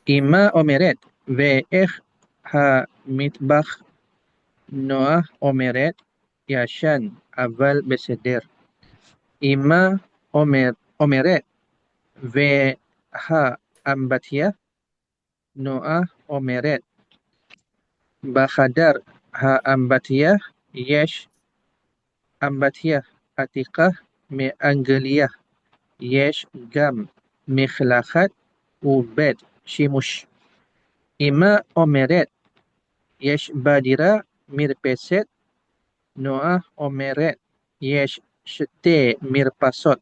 אמא אומרת, ואיך המטבח? נועה אומרת, ישן, אבל בסדר. אמא אומרת, והאמבטיה? נועה אומרת, בחדר האמבטיה יש אמבטיה עתיקה מאנגליה. יש גם מקלחת ובית שימוש. אמא אומרת, יש בדירה מרפסת. נועה אומרת, יש שתי מרפסות.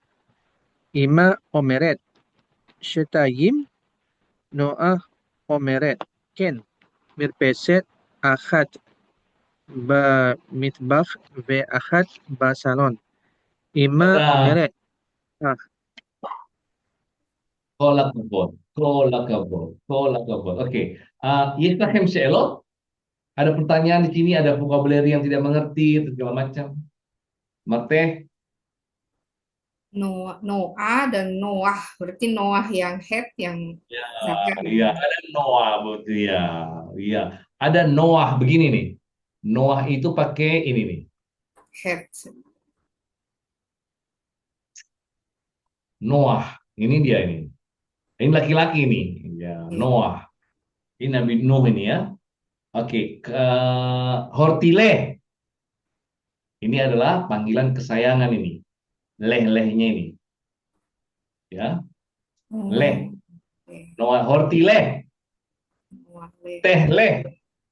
אמא אומרת, שתיים. נועה אומרת, כן, מרפסת אחת במטבח ואחת בסלון. אמא תודה. אומרת, כל הכבוד, כל הכבוד, כל הכבוד. Oke, יש לכם שאלות? Ada pertanyaan di sini, ada vocabulary yang tidak mengerti, dan segala macam. Marte, Noah dan Noah, berarti Noah yang head, yang zakar. iya, ada Noah, betul ya, iya. Ada Noah begini nih. Noah itu pakai ini nih. Head. Noah, ini dia ini. Ini laki-laki nih, ya, Noah. Ini Nabi Nuh ini ya. Oke, Hortile. Ini adalah panggilan kesayangan ini. Leh-lehnya ini. Ya, leh. Noah Hortile. Teh leh.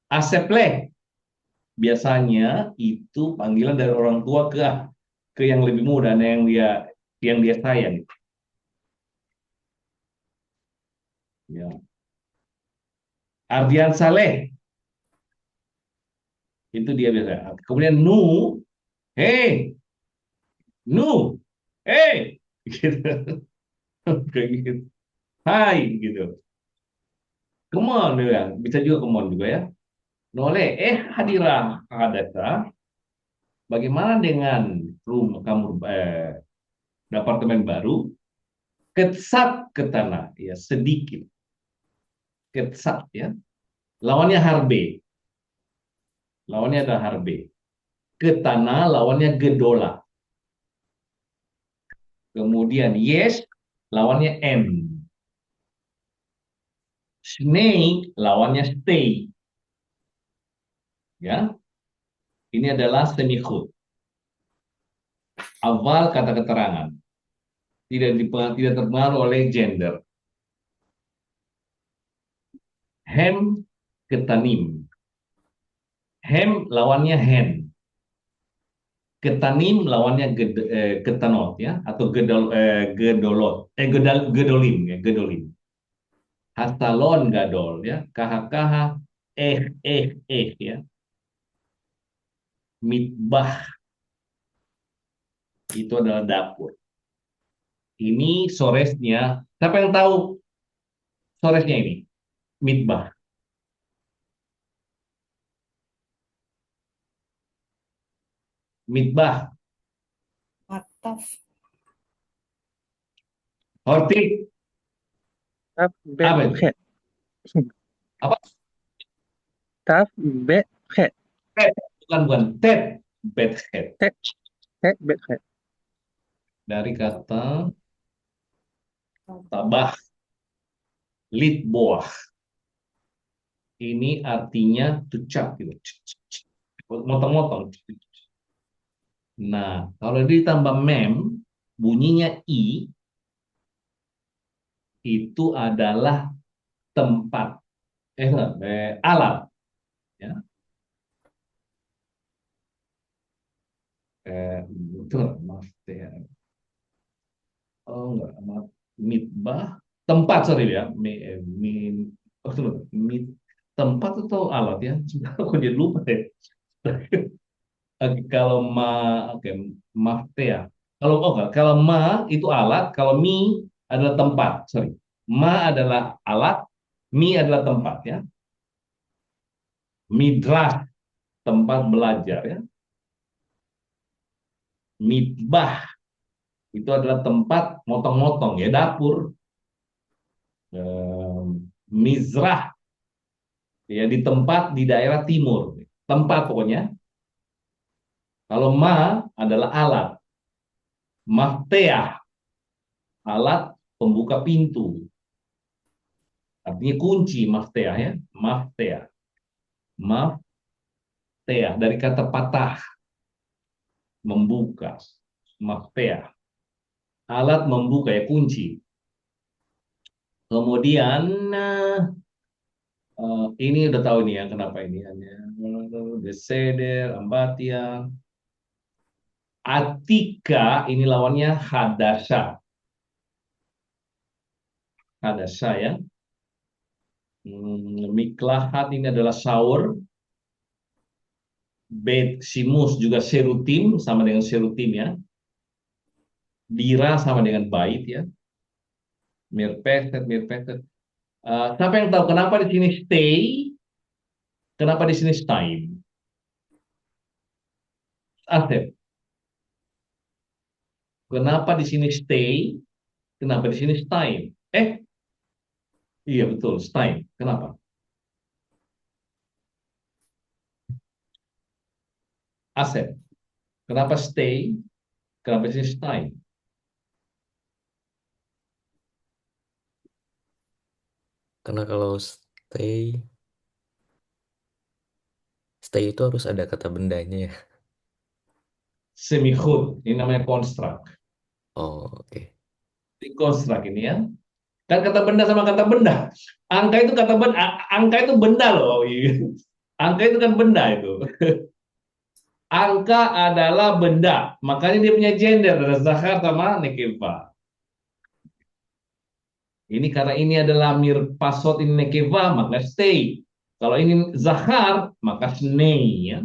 Asep leh. Biasanya itu panggilan dari orang tua ke yang lebih muda dan yang dia sayang. Ya. Ardian Saleh. Itu dia biasa. Kemudian Nu, hey, Nu, hey, gitu. Kayak gitu. Hai, gitu. Come on, dia bilang. Bisa juga come on juga ya. Nole, hadirah hadata. Bagaimana dengan rumah kamu apartemen baru? Ketsat ke tanah, ya sedikit. Ketsat ya. Lawannya harbe. Lawannya adalah harbe. Ke tanah lawannya gedola. Kemudian yes lawannya n. Snake lawannya stay. Ya. Ini adalah semikhut. Awal kata keterangan. Tidak terpengaruh oleh gender. Hem ketanim. Hem lawannya hen. Ketanim lawannya ketanot ya atau gedolim ya, gedolim. Hatalon gadol ya, kaha ya. Mitbah itu adalah dapur. Ini soresnya. Siapa yang tahu soresnya ini? Mitbah. Mitbah. Mataf. Horti. taf bet Apa itu? khet. Apa? Taf bet khet. Bukan tet. Bedhead. Tet bet khet. Dari kata tabah. Litboah. Ini artinya to chop gitu. Motong-motong. Nah, kalau ditambah mem, bunyinya i, itu adalah tempat, alat, ya. Itu maaf ya. Oh enggak, maaf. Mitbah, tempat sorry ya. Tempat atau alat ya? Aku jadi lupa ya. Oke, kalau oke, mafte ya. Kalau ma itu alat, kalau mi adalah tempat. Sorry, ma adalah alat, mi adalah tempat ya. Midrash, tempat belajar ya. Mitbah itu adalah tempat motong-motong ya, dapur. Mizrah ya, di tempat di daerah timur, tempat pokoknya. Kalau ma adalah alat, mafteah alat pembuka pintu, artinya kunci. Mafteah ya, mafteah, mafteah dari kata patah, membuka. Mafteah alat membuka ya, kunci. Kemudian ini udah tahu nih ya kenapa ini hanya Deseder, Ambatia. Atika ini lawannya hadasha. Hadasha ya. Miklahat ini adalah shower. Bet simus juga serutim, sama dengan serutim ya. Bira sama dengan bait ya. Mirpeket, mirpeket. Siapa yang tahu kenapa di sini stay? Kenapa di sini time? Asep. Kenapa di sini stay? Kenapa di sini time? Iya betul, time. Kenapa? Asep. Kenapa stay? Kenapa di sini time? Karena kalau stay itu harus ada kata bendanya ya. Semikhut. Ini namanya construct. Oh, oke. Construct ini ya. Kan kata benda sama kata benda. Angka itu kata benda, angka itu benda loh. Angka itu kan benda itu. Angka adalah benda, makanya dia punya gender, ada zahar sama nekeva. Ini karena ini adalah mirpasot ini nekeva, maka stay. Kalau ini zahar, maka snei ya.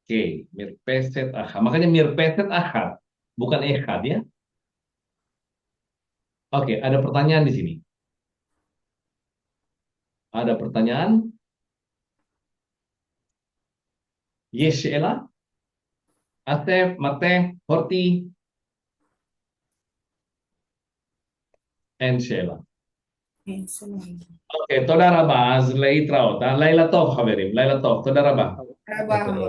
Oke, mirpeset ahad. Makanya mirpeset ahad, bukan ehad ya. Oke, ada pertanyaan di sini. Ada pertanyaan? Yes, Sheila? Asef, Mate, Horti, and Sheila. אוקיי, תודה רבה. אז להתראות. לילה טוב, חברים, לילה טוב. תודה רבה. Berapa?